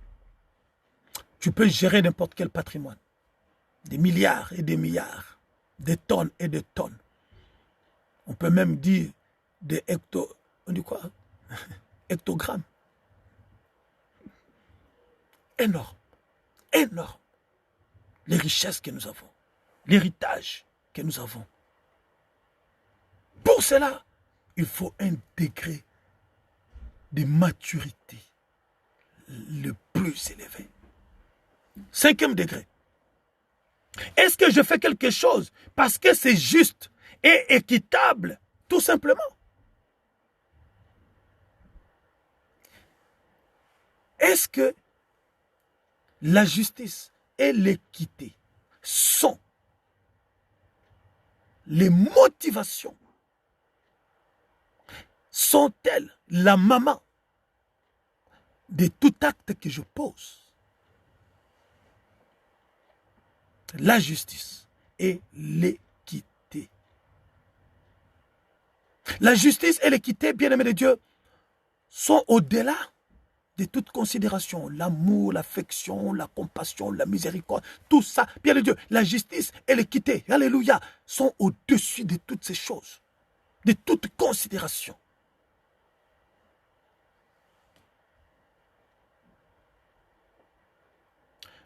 tu peux gérer n'importe quel patrimoine. Des milliards et des milliards, des tonnes et des tonnes. On peut même dire des on dit quoi? Hectogrammes. Énorme, énorme. Les richesses que nous avons, l'héritage que nous avons. Pour cela, il faut un degré de maturité le plus élevé. 5e degré. Est-ce que je fais quelque chose parce que c'est juste et équitable, tout simplement? Est-ce que la justice et l'équité sont les motivations? Sont-elles la maman de tout acte que je pose? La justice et l'équité. La justice et l'équité, bien-aimés de Dieu, sont au-delà de toute considération. L'amour, l'affection, la compassion, la miséricorde, tout ça, bien de Dieu, la justice et l'équité, alléluia, sont au-dessus de toutes ces choses, de toute considération.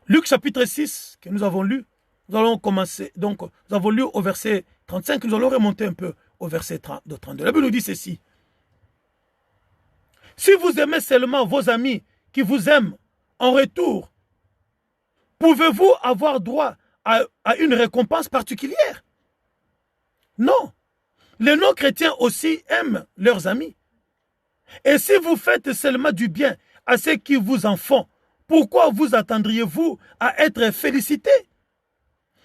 Luc chapitre 6, que nous avons lu, nous allons commencer, donc nous avons lu au verset 35, nous allons remonter un peu au verset 32. La Bible nous dit ceci. Si vous aimez seulement vos amis qui vous aiment en retour, pouvez-vous avoir droit à une récompense particulière? Non. Les non-chrétiens aussi aiment leurs amis. Et si vous faites seulement du bien à ceux qui vous en font, pourquoi vous attendriez-vous à être félicités?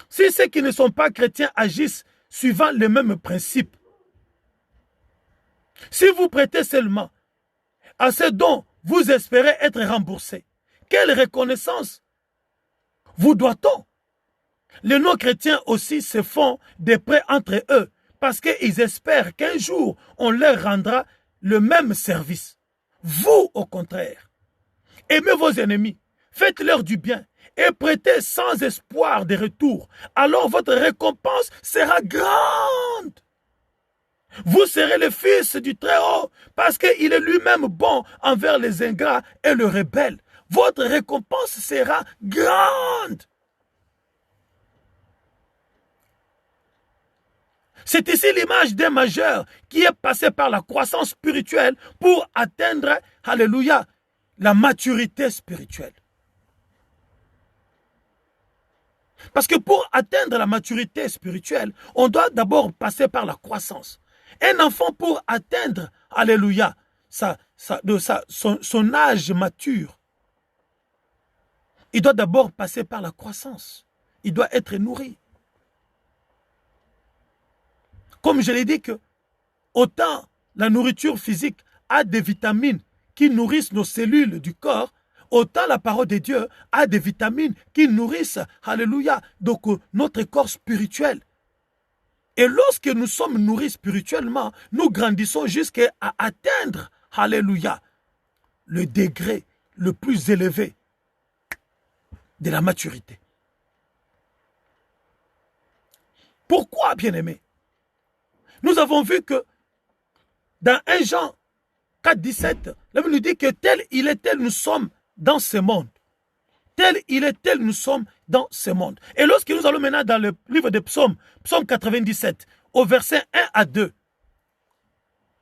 Si ceux qui ne sont pas chrétiens agissent suivant les mêmes principes, si vous prêtez seulement à ce dont vous espérez être remboursé, quelle reconnaissance vous doit-on? Les non-chrétiens aussi se font des prêts entre eux parce qu'ils espèrent qu'un jour on leur rendra le même service. Vous, au contraire, aimez vos ennemis, faites-leur du bien et prêtez sans espoir de retour. Alors votre récompense sera grande. Vous serez le fils du Très-Haut parce qu'il est lui-même bon envers les ingrats et les rebelles. Votre récompense sera grande. C'est ici l'image d'un majeur qui est passé par la croissance spirituelle pour atteindre, alléluia, la maturité spirituelle. Parce que pour atteindre la maturité spirituelle, on doit d'abord passer par la croissance. Un enfant pour atteindre, alléluia, son âge mature, il doit d'abord passer par la croissance. Il doit être nourri. Comme je l'ai dit que autant la nourriture physique a des vitamines qui nourrissent nos cellules du corps, autant la parole de Dieu a des vitamines qui nourrissent, alléluia, donc notre corps spirituel. Et lorsque nous sommes nourris spirituellement, nous grandissons jusqu'à atteindre, alléluia, le degré le plus élevé de la maturité. Pourquoi, bien-aimés? Nous avons vu que dans 1 Jean 4, 17, la Bible nous dit que tel il est tel nous sommes dans ce monde. Tel il est tel nous sommes dans ce monde. Et lorsque nous allons maintenant dans le livre des psaumes, psaume 97, au verset 1 à 2.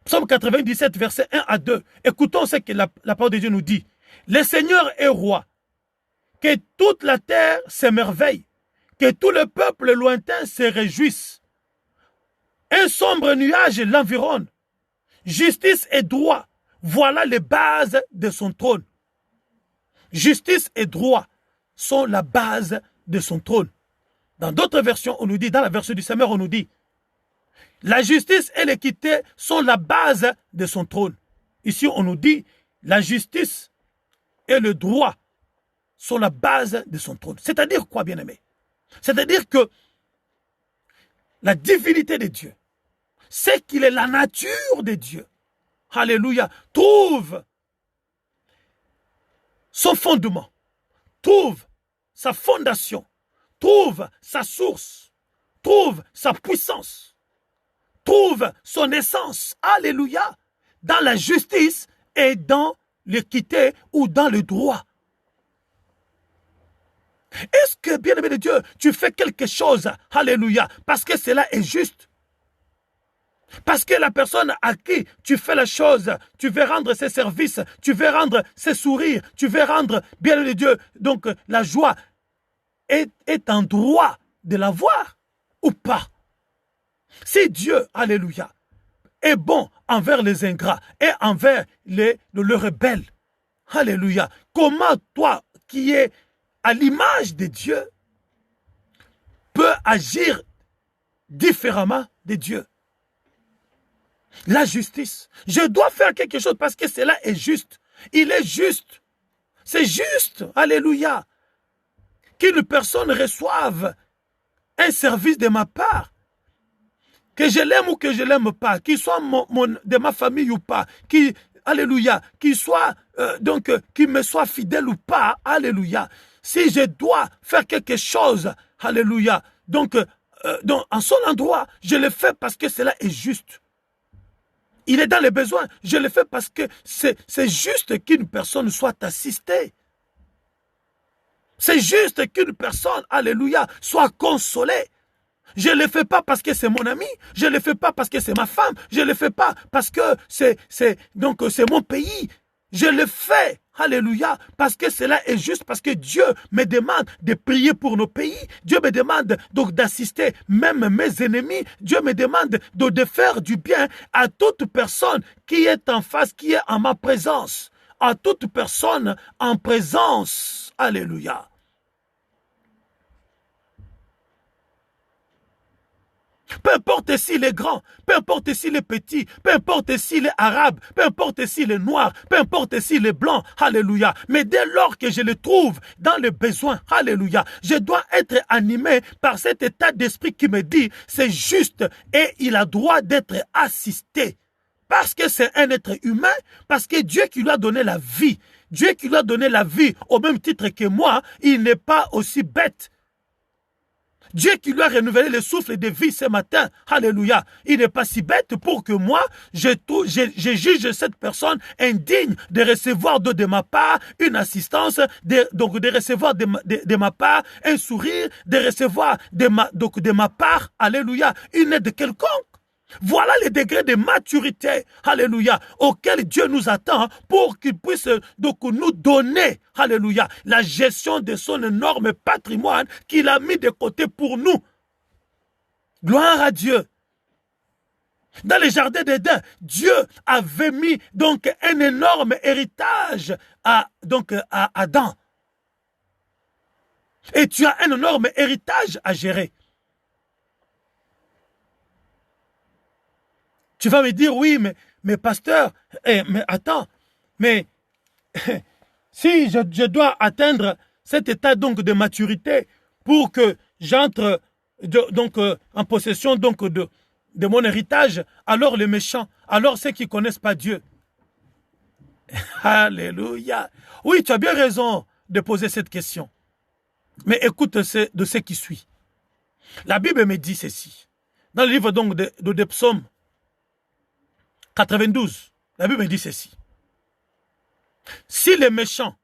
Psaume 97, verset 1 à 2. Écoutons ce que la parole de Dieu nous dit. Le Seigneur est roi. Que toute la terre s'émerveille. Que tout le peuple lointain se réjouisse. Un sombre nuage l'environne. Justice et droit, voilà les bases de son trône. Justice et droit sont la base de son trône. Dans d'autres versions, on nous dit, dans la version du Seigneur, on nous dit, la justice et l'équité sont la base de son trône. Ici, on nous dit, la justice et le droit sont la base de son trône. C'est-à-dire quoi, bien-aimé? C'est-à-dire que la divinité de Dieu, c'est qu'il est la nature de Dieu, alléluia, trouve son fondement, trouve sa fondation, trouve sa source, trouve sa puissance, trouve son essence, alléluia, dans la justice et dans l'équité ou dans le droit. Est-ce que, bien-aimé de Dieu, tu fais quelque chose, alléluia, parce que cela est juste? Parce que la personne à qui tu fais la chose, tu veux rendre ses services, tu veux rendre ses sourires, tu veux rendre, bien de Dieu, donc la joie est en droit de l'avoir ou pas? Si Dieu, alléluia, est bon envers les ingrats et envers les rebelles, alléluia, comment toi qui es à l'image de Dieu peux agir différemment de Dieu? La justice. Je dois faire quelque chose parce que cela est juste. Il est juste. C'est juste. Alléluia. Qu'une personne reçoive un service de ma part. Que je l'aime ou que je ne l'aime pas. Qu'il soit de ma famille ou pas. Alléluia. Qu'il soit, qu'il me soit fidèle ou pas. Alléluia. Si je dois faire quelque chose. Alléluia. Donc, en son endroit, je le fais parce que cela est juste. Il est dans les besoins. Je le fais parce que c'est juste qu'une personne soit assistée. C'est juste qu'une personne, alléluia, soit consolée. Je ne le fais pas parce que c'est mon ami. Je ne le fais pas parce que c'est ma femme. Je ne le fais pas parce que c'est mon pays. Je le fais, alléluia, parce que cela est juste, parce que Dieu me demande de prier pour nos pays. Dieu me demande donc d'assister même mes ennemis. Dieu me demande de faire du bien à toute personne qui est en face, qui est en ma présence. À toute personne en présence. Alléluia. Peu importe s'il est grand, peu importe s'il est petit, peu importe s'il est arabe, peu importe s'il est noir, peu importe s'il est blanc, alléluia. Mais dès lors que je le trouve dans le besoin, alléluia, je dois être animé par cet état d'esprit qui me dit, c'est juste et il a droit d'être assisté. Parce que c'est un être humain, parce que Dieu qui lui a donné la vie, Dieu qui lui a donné la vie au même titre que moi, il n'est pas aussi bête. Dieu qui lui a renouvelé le souffle de vie ce matin, alléluia, il n'est pas si bête pour que moi, je juge cette personne indigne de recevoir de ma part une assistance, donc de recevoir de ma part un sourire, de recevoir de ma part, alléluia, une aide quelconque. Voilà les degrés de maturité, alléluia, auquel Dieu nous attend pour qu'il puisse donc nous donner, alléluia, la gestion de son énorme patrimoine qu'il a mis de côté pour nous. Gloire à Dieu. Dans le jardin d'Éden, Dieu avait mis donc un énorme héritage à Adam. Et tu as un énorme héritage à gérer. Tu vas me dire, oui, mais pasteur, mais attends, mais si je dois atteindre cet état donc de maturité pour que j'entre en possession donc de mon héritage, alors les méchants, alors ceux qui ne connaissent pas Dieu. Alléluia. Oui, tu as bien raison de poser cette question. Mais écoute de ce qui suit. La Bible me dit ceci. Dans le livre donc de Psaumes 92, la Bible me dit ceci. Si les méchants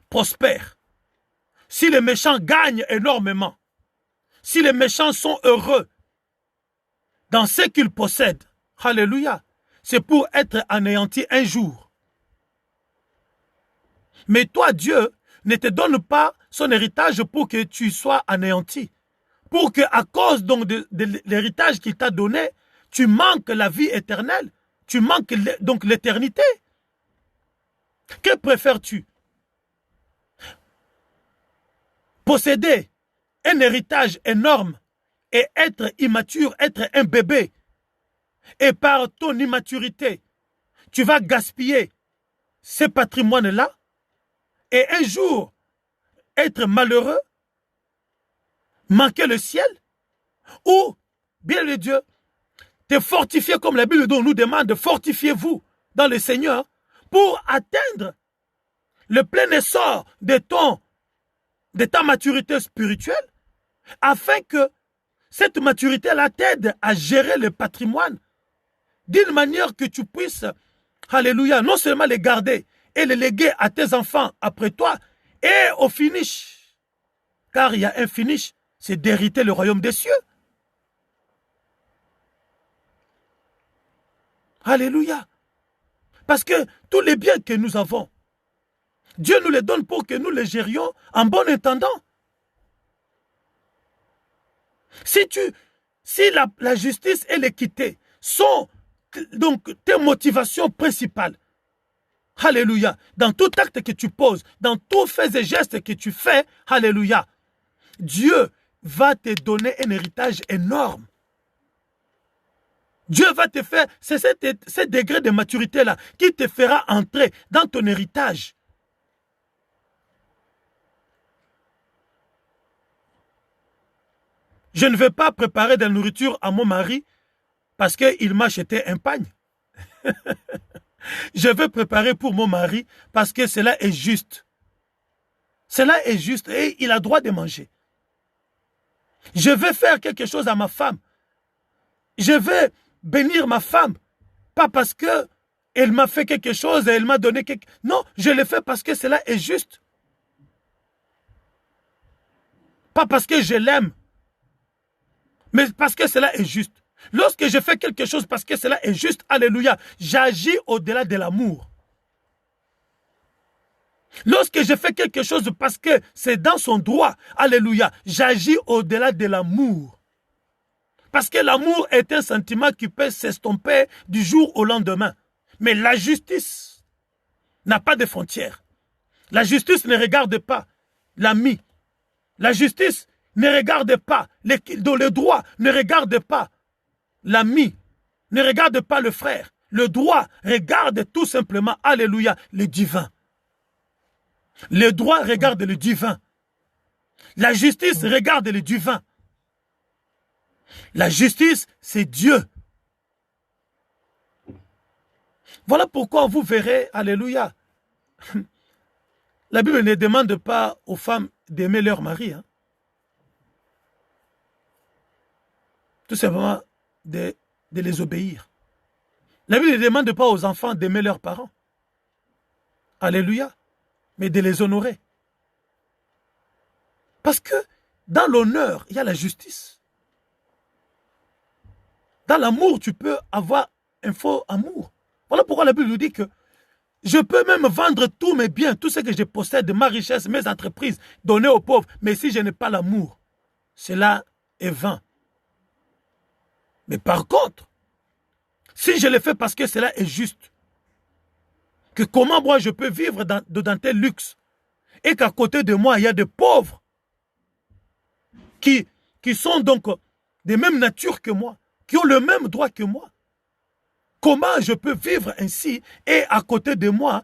prospèrent, si les méchants gagnent énormément, si les méchants sont heureux dans ce qu'ils possèdent, alléluia, c'est pour être anéantis un jour. Mais toi, Dieu ne te donne pas son héritage pour que tu sois anéanti. Pour que, à cause donc de l'héritage qu'il t'a donné, tu manques la vie éternelle. Tu manques donc l'éternité. Que préfères-tu? Posséder un héritage énorme et être immature, être un bébé. Et par ton immaturité, tu vas gaspiller ce patrimoine-là et un jour être malheureux, manquer le ciel, ou, bien le Dieu, te fortifier comme la Bible nous demande, fortifiez-vous dans le Seigneur pour atteindre le plein essor de ta maturité spirituelle, afin que cette maturité-là t'aide à gérer le patrimoine d'une manière que tu puisses, alléluia, non seulement les garder et les léguer à tes enfants après toi, et au finish, car il y a un finish, c'est d'hériter le royaume des cieux. Alléluia. Parce que tous les biens que nous avons, Dieu nous les donne pour que nous les gérions en bon intendant. Si la justice et l'équité sont donc tes motivations principales, alléluia, dans tout acte que tu poses, dans tous faits et gestes que tu fais, alléluia, Dieu va te donner un héritage énorme. Dieu va te faire, c'est ce degré de maturité-là qui te fera entrer dans ton héritage. Je ne vais pas préparer de la nourriture à mon mari parce qu'il m'a acheté un pagne. Je vais préparer pour mon mari parce que cela est juste. Cela est juste et il a droit de manger. Je vais faire quelque chose à ma femme. Je vais bénir ma femme. Pas parce que elle m'a fait quelque chose et elle m'a donné quelque chose. Non, je le fais parce que cela est juste. Pas parce que je l'aime. mais parce que cela est juste. Lorsque je fais quelque chose parce que cela est juste, alléluia, j'agis au-delà de l'amour. Lorsque je fais quelque chose parce que c'est dans son droit, alléluia, j'agis au-delà de l'amour. Parce que l'amour est un sentiment qui peut s'estomper du jour au lendemain. Mais la justice n'a pas de frontières. La justice ne regarde pas l'ami. La justice ne regarde pas, le droit ne regarde pas l'ami, ne regarde pas le frère. Le droit regarde tout simplement, alléluia, le divin. Le droit regarde le divin. La justice regarde le divin. La justice, c'est Dieu. Voilà pourquoi vous verrez, alléluia, la Bible ne demande pas aux femmes d'aimer leur mari. Hein. Tout simplement de les obéir. La Bible ne demande pas aux enfants d'aimer leurs parents. Alléluia. Mais de les honorer. Parce que dans l'honneur, il y a la justice. Dans l'amour, tu peux avoir un faux amour. Voilà pourquoi la Bible nous dit que je peux même vendre tous mes biens, tout ce que je possède, ma richesse, mes entreprises, donner aux pauvres. Mais si je n'ai pas l'amour, cela est vain. Mais par contre, si je le fais parce que cela est juste, que comment moi je peux vivre dans tel luxe et qu'à côté de moi, il y a des pauvres qui sont donc de même nature que moi, qui ont le même droit que moi. Comment je peux vivre ainsi et à côté de moi,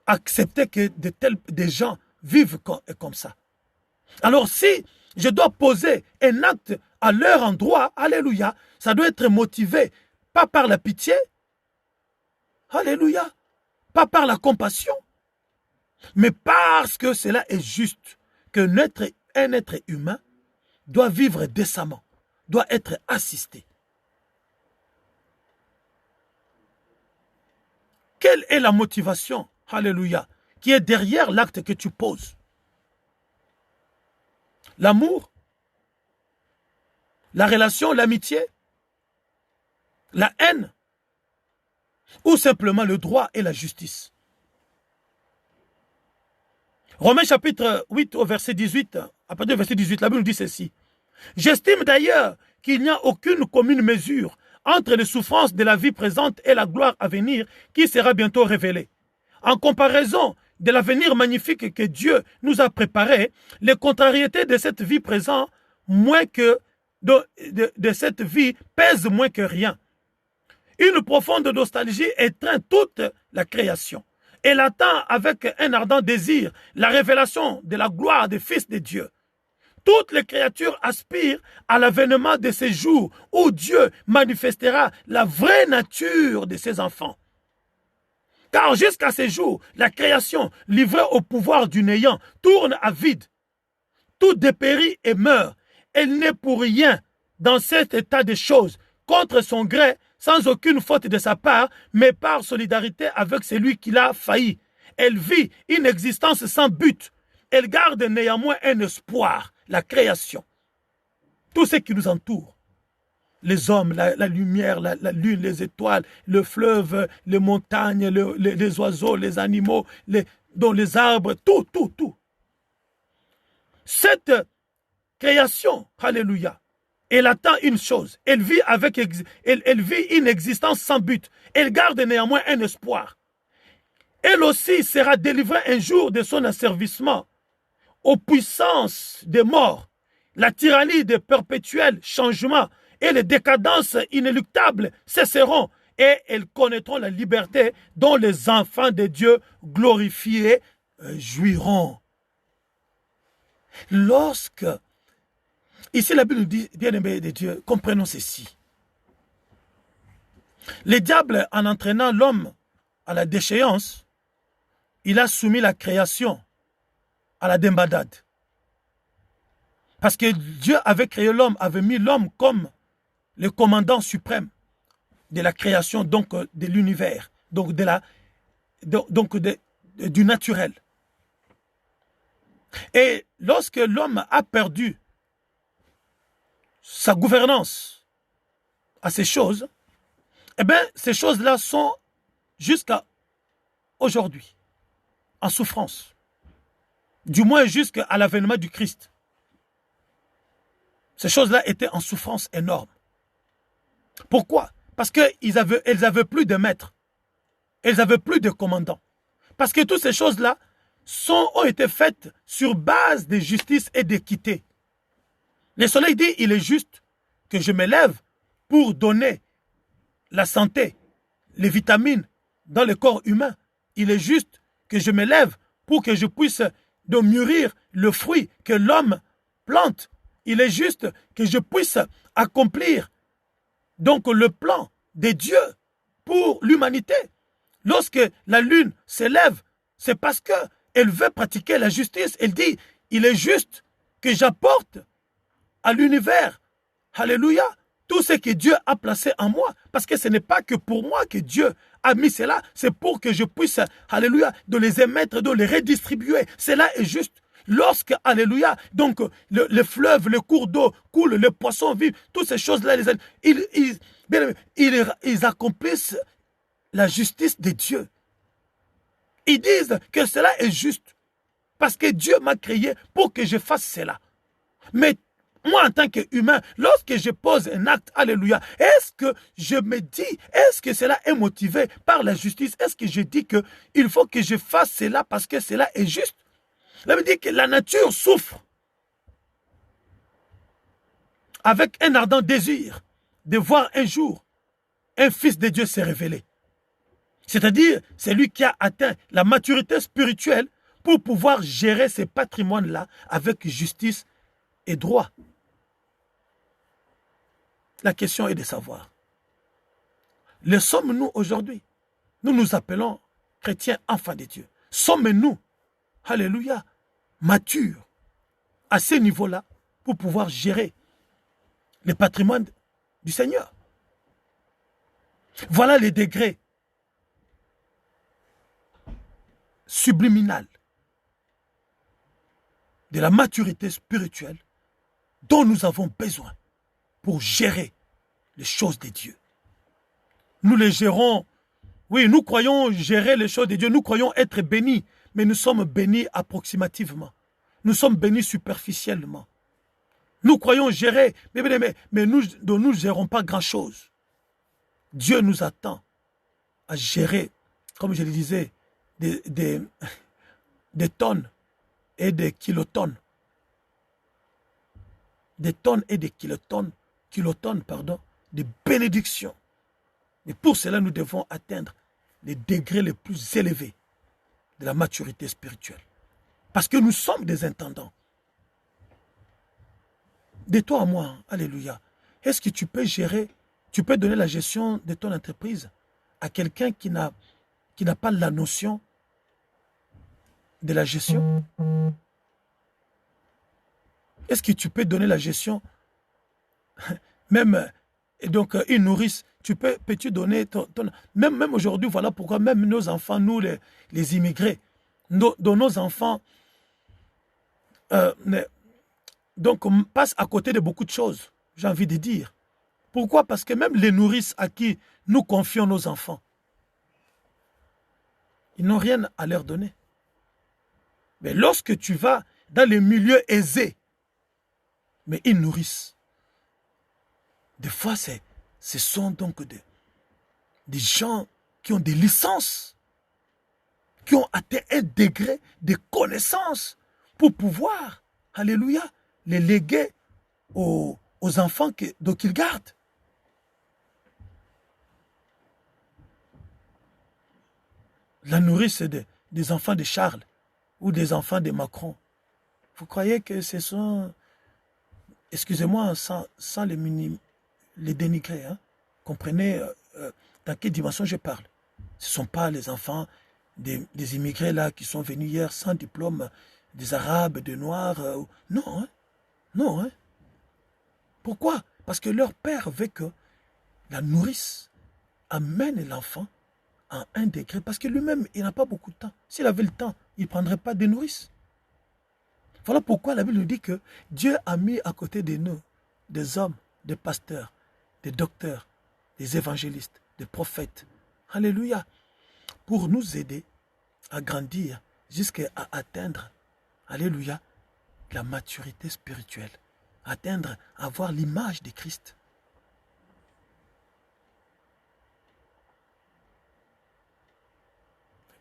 accepter que des gens vivent comme ça? Alors si je dois poser un acte à leur endroit, alléluia, ça doit être motivé, pas par la pitié, alléluia, pas par la compassion, mais parce que cela est juste, qu'un être humain doit vivre décemment, doit être assisté. Quelle est la motivation, alléluia, qui est derrière l'acte que tu poses? L'amour, la relation, l'amitié, la haine, ou simplement le droit et la justice? Romains chapitre 8 au verset 18, à partir du verset 18, la Bible nous dit ceci. J'estime d'ailleurs qu'il n'y a aucune commune mesure entre les souffrances de la vie présente et la gloire à venir qui sera bientôt révélée. En comparaison de l'avenir magnifique que Dieu nous a préparé, les contrariétés de cette vie présente, moins que de cette vie, pèsent moins que rien. Une profonde nostalgie étreint toute la création. Elle attend avec un ardent désir la révélation de la gloire des fils de Dieu. Toutes les créatures aspirent à l'avènement de ces jours où Dieu manifestera la vraie nature de ses enfants. Car jusqu'à ces jours, la création, livrée au pouvoir du néant, tourne à vide. Tout dépérit et meurt. Elle n'est pour rien dans cet état de choses, contre son gré, sans aucune faute de sa part, mais par solidarité avec celui qui l'a failli. Elle vit une existence sans but. Elle garde néanmoins un espoir, la création. Tout ce qui nous entoure, les hommes, la lumière, la lune, les étoiles, le fleuve, les montagnes, les oiseaux, les animaux, les arbres, tout. Cette création, alléluia, elle attend une chose, elle vit une existence sans but, elle garde néanmoins un espoir. Elle aussi sera délivrée un jour de son asservissement aux puissances des morts, la tyrannie des perpétuels changements et les décadences inéluctables cesseront et elles connaîtront la liberté dont les enfants de Dieu glorifiés jouiront. Lorsque, ici la Bible nous dit, bien-aimés de Dieu, comprenons ceci. Le diable, en entraînant l'homme à la déchéance, il a soumis la création à la débandade. Parce que Dieu avait créé l'homme, avait mis l'homme comme le commandant suprême de la création, donc de l'univers, donc, du naturel. Et lorsque l'homme a perdu sa gouvernance à ces choses, eh bien, ces choses-là sont jusqu'à aujourd'hui en souffrance. Du moins jusqu'à l'avènement du Christ. Ces choses-là étaient en souffrance énorme. Pourquoi? Parce qu'elles avaient plus de maîtres. Elles n'avaient plus de commandants. Parce que toutes ces choses-là ont été faites sur base de justice et d'équité. Le soleil dit, il est juste que je me lève pour donner la santé, les vitamines dans le corps humain. Il est juste que je me lève pour que je puisse mûrir le fruit que l'homme plante. Il est juste que je puisse accomplir donc le plan de Dieu pour l'humanité. Lorsque la lune s'élève, c'est parce qu'elle veut pratiquer la justice. Elle dit, il est juste que j'apporte à l'univers, alléluia, tout ce que Dieu a placé en moi. Parce que ce n'est pas que pour moi que Dieu a mis cela, c'est pour que je puisse, alléluia, de les émettre, de les redistribuer. Cela est juste. Lorsque, alléluia, donc le fleuve, le cours d'eau coule, les poissons vivent, toutes ces choses-là, ils accomplissent la justice de Dieu. Ils disent que cela est juste. Parce que Dieu m'a créé pour que je fasse cela. Mais moi, en tant qu'humain, lorsque je pose un acte, alléluia, est-ce que je me dis, est-ce que cela est motivé par la justice? Est-ce que je dis qu'il faut que je fasse cela parce que cela est juste? Ça veut dire que la nature souffre avec un ardent désir de voir un jour un fils de Dieu se révéler. C'est-à-dire, c'est lui qui a atteint la maturité spirituelle pour pouvoir gérer ces patrimoines-là avec justice et droit. La question est de savoir, le sommes-nous aujourd'hui? Nous nous appelons chrétiens enfants de Dieu. Sommes-nous, alléluia, matures à ce niveau-là pour pouvoir gérer le patrimoine du Seigneur? Voilà les degrés subliminal de la maturité spirituelle dont nous avons besoin pour gérer les choses de Dieu. Nous les gérons, oui, nous croyons gérer les choses de Dieu, nous croyons être bénis, mais nous sommes bénis approximativement. Nous sommes bénis superficiellement. Nous croyons gérer, mais nous ne gérons pas grand-chose. Dieu nous attend à gérer, comme je le disais, des tonnes et des kilotonnes. Des tonnes et des kilotonnes, de bénédictions. Et pour cela, nous devons atteindre les degrés les plus élevés de la maturité spirituelle. Parce que nous sommes des intendants. De toi à moi, alléluia. Est-ce que tu peux gérer, tu peux donner la gestion de ton entreprise à quelqu'un qui n'a pas la notion de la gestion? Est-ce que tu peux donner la gestion, même donc une nourrice, peux-tu donner même aujourd'hui, voilà pourquoi même nos enfants, nous les immigrés, nos enfants donc on passe à côté de beaucoup de choses, j'ai envie de dire. Pourquoi? Parce que même les nourrices à qui nous confions nos enfants, ils n'ont rien à leur donner. Mais lorsque tu vas dans les milieux aisés, mais ils nourrissent. Des fois, ce sont donc des gens qui ont des licences, qui ont atteint un degré de connaissance pour pouvoir, alléluia, les léguer aux enfants qu'ils gardent. La nourrice des enfants de Charles ou des enfants de Macron. Vous croyez que ce sont, excusez-moi, sans les dénigrer, hein? Comprenez dans quelle dimension je parle. Ce ne sont pas les enfants des immigrés là qui sont venus hier sans diplôme, des Arabes, des Noirs. Non, hein? Non, hein? Pourquoi? Parce que leur père veut que la nourrice amène l'enfant à un degré, parce que lui-même, il n'a pas beaucoup de temps. S'il avait le temps, il ne prendrait pas de nourrice. Voilà pourquoi la Bible nous dit que Dieu a mis à côté de nous des hommes, des pasteurs, des docteurs, des évangélistes, des prophètes. Alléluia. Pour nous aider à grandir jusqu'à atteindre, alléluia, la maturité spirituelle. Atteindre, avoir l'image de Christ.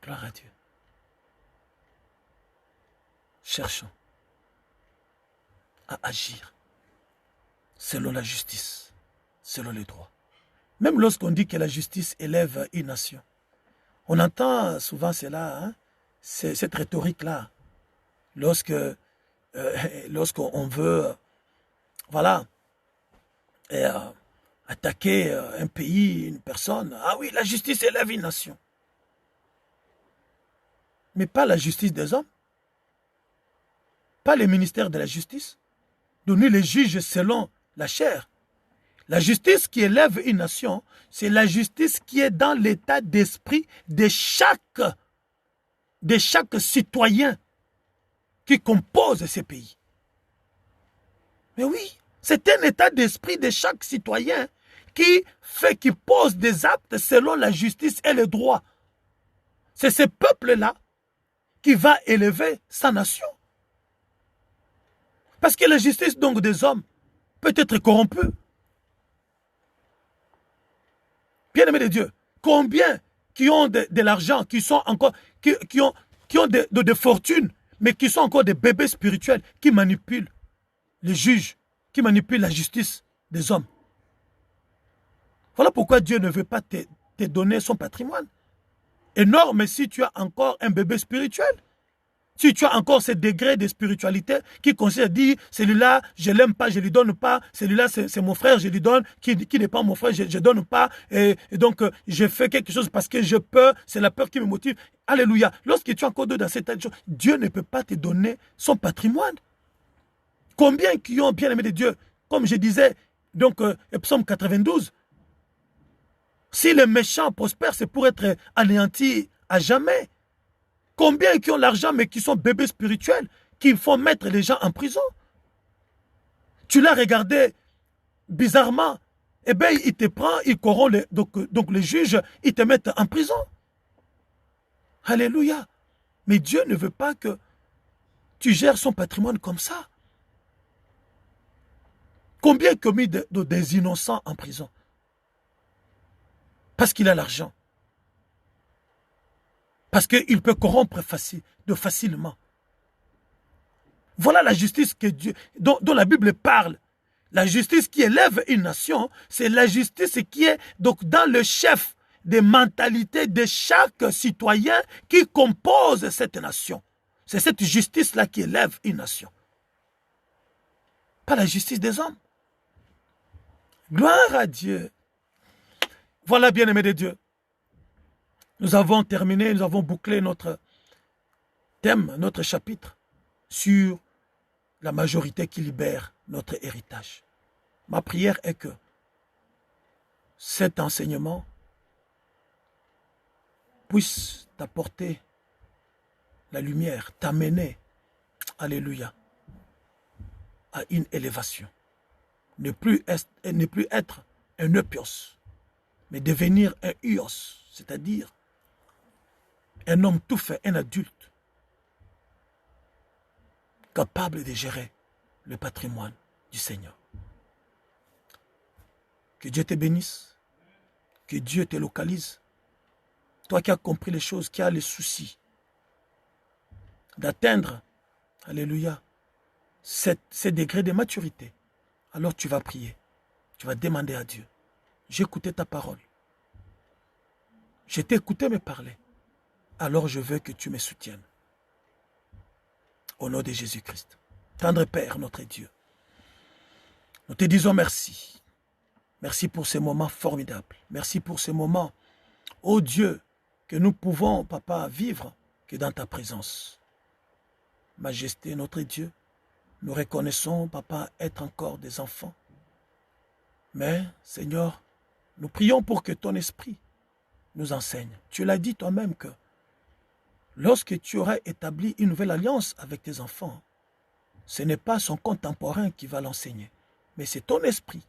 Gloire à Dieu. Cherchons à agir selon la justice, selon les droits. Même lorsqu'on dit que la justice élève une nation, on entend souvent cela, hein, cette rhétorique-là, lorsqu'on veut, voilà, attaquer un pays, une personne. Ah oui, la justice élève une nation. Mais pas la justice des hommes, pas le ministère de la justice. Donner les juges selon la chair. La justice qui élève une nation, c'est la justice qui est dans l'état d'esprit de chaque citoyen qui compose ces pays. Mais oui, c'est un état d'esprit de chaque citoyen qui pose des actes selon la justice et le droit. C'est ce peuple-là qui va élever sa nation. Parce que la justice donc des hommes peut être corrompue. Bien-aimés de Dieu, combien qui ont de l'argent, qui sont encore, qui ont de fortune, mais qui sont encore des bébés spirituels, qui manipulent les juges, qui manipulent la justice des hommes. Voilà pourquoi Dieu ne veut pas te donner son patrimoine. Énorme si tu as encore un bébé spirituel. Si tu as encore ce degré de spiritualité qui consiste à dire, celui-là, je ne l'aime pas, je ne lui donne pas, celui-là, c'est mon frère, je lui donne, qui n'est pas mon frère, je ne donne pas, et donc je fais quelque chose parce que je peux, c'est la peur qui me motive. Alléluia. Lorsque tu es encore dans cette chose, Dieu ne peut pas te donner son patrimoine. Combien qui ont bien aimé de Dieu, comme je disais, donc, Psaume 92, si les méchants prospèrent, c'est pour être anéantis à jamais. Combien qui ont l'argent mais qui sont bébés spirituels, qui font mettre les gens en prison? Tu l'as regardé bizarrement, eh bien il te prend, il corrompt, donc les juges, ils te mettent en prison. Alléluia. Mais Dieu ne veut pas que tu gères son patrimoine comme ça. Combien qui ont mis des innocents en prison? Parce qu'il a l'argent. Parce qu'il peut corrompre facilement. Voilà la justice que Dieu, dont la Bible parle. La justice qui élève une nation, c'est la justice qui est donc dans le chef des mentalités de chaque citoyen qui compose cette nation. C'est cette justice-là qui élève une nation. Pas la justice des hommes. Gloire à Dieu. Voilà, bien-aimés de Dieu. Nous avons terminé, nous avons bouclé notre thème, notre chapitre sur la majorité qui libère notre héritage. Ma prière est que cet enseignement puisse t'apporter la lumière, t'amener, alléluia, à une élévation. Ne plus être un eupios, mais devenir un huios, c'est-à-dire un homme tout fait, un adulte, capable de gérer le patrimoine du Seigneur. Que Dieu te bénisse, que Dieu te localise. Toi qui as compris les choses, qui as les soucis d'atteindre, alléluia, ces degrés de maturité, alors tu vas prier, tu vas demander à Dieu. J'ai écouté ta parole. Je t'ai écouté me parler. Alors je veux que tu me soutiennes. Au nom de Jésus-Christ. Tendre Père, notre Dieu, nous te disons merci. Merci pour ces moments formidables. Merci pour ces moments, ô Dieu, que nous pouvons, Papa, vivre que dans ta présence. Majesté, notre Dieu, nous reconnaissons, Papa, être encore des enfants. Mais, Seigneur, nous prions pour que ton esprit nous enseigne. Tu l'as dit toi-même que lorsque tu auras établi une nouvelle alliance avec tes enfants, ce n'est pas son contemporain qui va l'enseigner, mais c'est ton esprit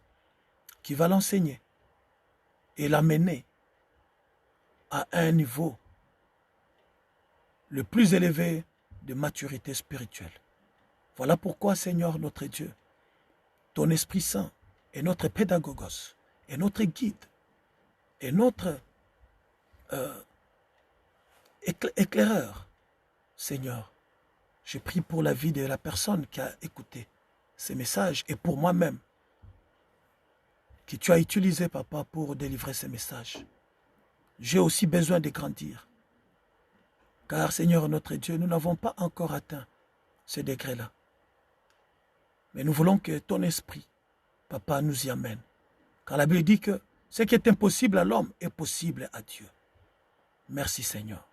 qui va l'enseigner et l'amener à un niveau le plus élevé de maturité spirituelle. Voilà pourquoi, Seigneur notre Dieu, ton Esprit Saint est notre pédagogos, est notre guide, est notre éclaireur. Seigneur, je prie pour la vie de la personne qui a écouté ces messages et pour moi-même, que tu as utilisé, Papa, pour délivrer ces messages. J'ai aussi besoin de grandir. Car, Seigneur notre Dieu, nous n'avons pas encore atteint ce degré-là. Mais nous voulons que ton esprit, Papa, nous y amène. Car la Bible dit que ce qui est impossible à l'homme est possible à Dieu. Merci, Seigneur.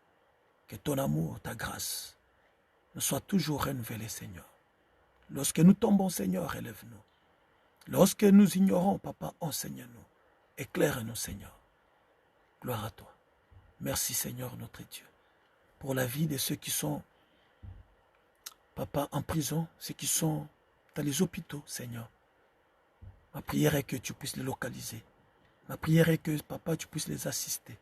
Que ton amour, ta grâce, nous soit toujours renouvelée, Seigneur. Lorsque nous tombons, Seigneur, élève-nous. Lorsque nous ignorons, Papa, enseigne-nous. Éclaire-nous, Seigneur. Gloire à toi. Merci, Seigneur, notre Dieu, pour la vie de ceux qui sont, Papa, en prison, ceux qui sont dans les hôpitaux, Seigneur. Ma prière est que tu puisses les localiser. Ma prière est que, Papa, tu puisses les assister.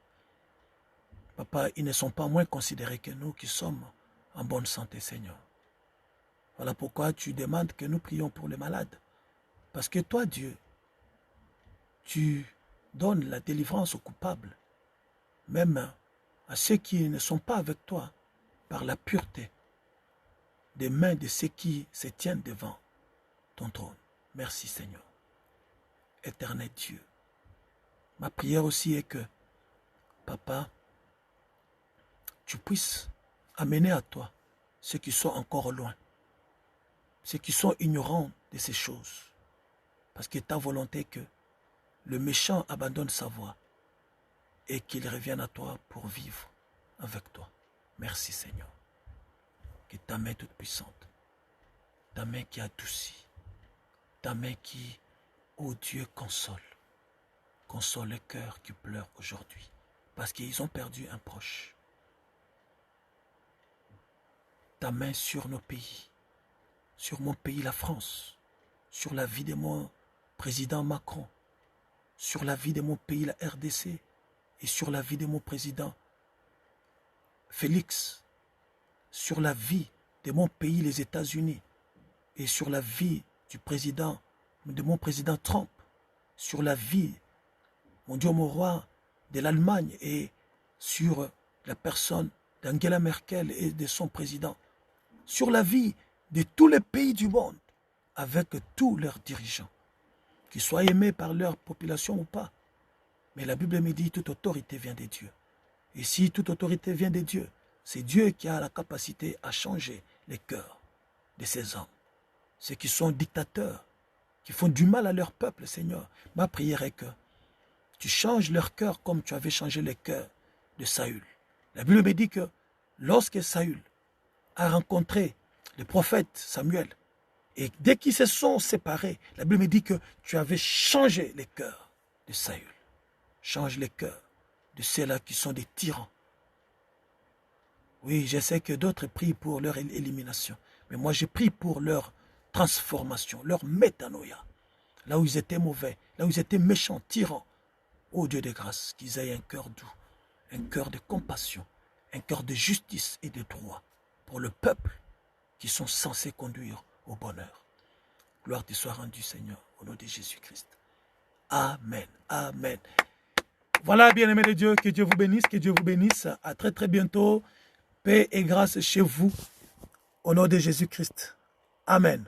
Papa, ils ne sont pas moins considérés que nous qui sommes en bonne santé, Seigneur. Voilà pourquoi tu demandes que nous prions pour les malades. Parce que toi, Dieu, tu donnes la délivrance aux coupables, même à ceux qui ne sont pas avec toi, par la pureté des mains de ceux qui se tiennent devant ton trône. Merci, Seigneur. Éternel Dieu. Ma prière aussi est que, Papa, tu puisses amener à toi ceux qui sont encore loin, ceux qui sont ignorants de ces choses. Parce que ta volonté est que le méchant abandonne sa voie et qu'il revienne à toi pour vivre avec toi. Merci, Seigneur. Que ta main toute puissante, ta main qui adoucit, ta main qui, ô Dieu, console les cœurs qui pleurent aujourd'hui parce qu'ils ont perdu un proche. Ta main sur nos pays, sur mon pays, la France, sur la vie de mon président Macron, sur la vie de mon pays, la RDC, et sur la vie de mon président Félix, sur la vie de mon pays, les États-Unis, et sur la vie de mon président Trump, sur la vie, mon Dieu, mon roi, de l'Allemagne, et sur la personne d'Angela Merkel et de son président, sur la vie de tous les pays du monde, avec tous leurs dirigeants, qu'ils soient aimés par leur population ou pas. Mais la Bible me dit toute autorité vient de Dieu. Et si toute autorité vient de Dieu, c'est Dieu qui a la capacité à changer les cœurs de ces hommes. Ceux qui sont dictateurs, qui font du mal à leur peuple, Seigneur. Ma prière est que tu changes leur cœur comme tu avais changé le cœur de Saül. La Bible me dit que lorsque Saül a rencontré le prophète Samuel, et dès qu'ils se sont séparés, la Bible me dit que tu avais changé les cœurs de Saül. Change les cœurs de ceux-là qui sont des tyrans. Oui, je sais que d'autres prient pour leur élimination, mais moi je prie pour leur transformation, leur métanoïa. Là où ils étaient mauvais, là où ils étaient méchants, tyrans, ô Dieu de grâce, qu'ils aient un cœur doux, un cœur de compassion, un cœur de justice et de droit pour le peuple qui sont censés conduire au bonheur. Gloire te soit rendue, Seigneur, au nom de Jésus-Christ. Amen. Amen. Voilà, bien-aimés de Dieu, que Dieu vous bénisse, que Dieu vous bénisse. À très très bientôt. Paix et grâce chez vous, au nom de Jésus-Christ. Amen.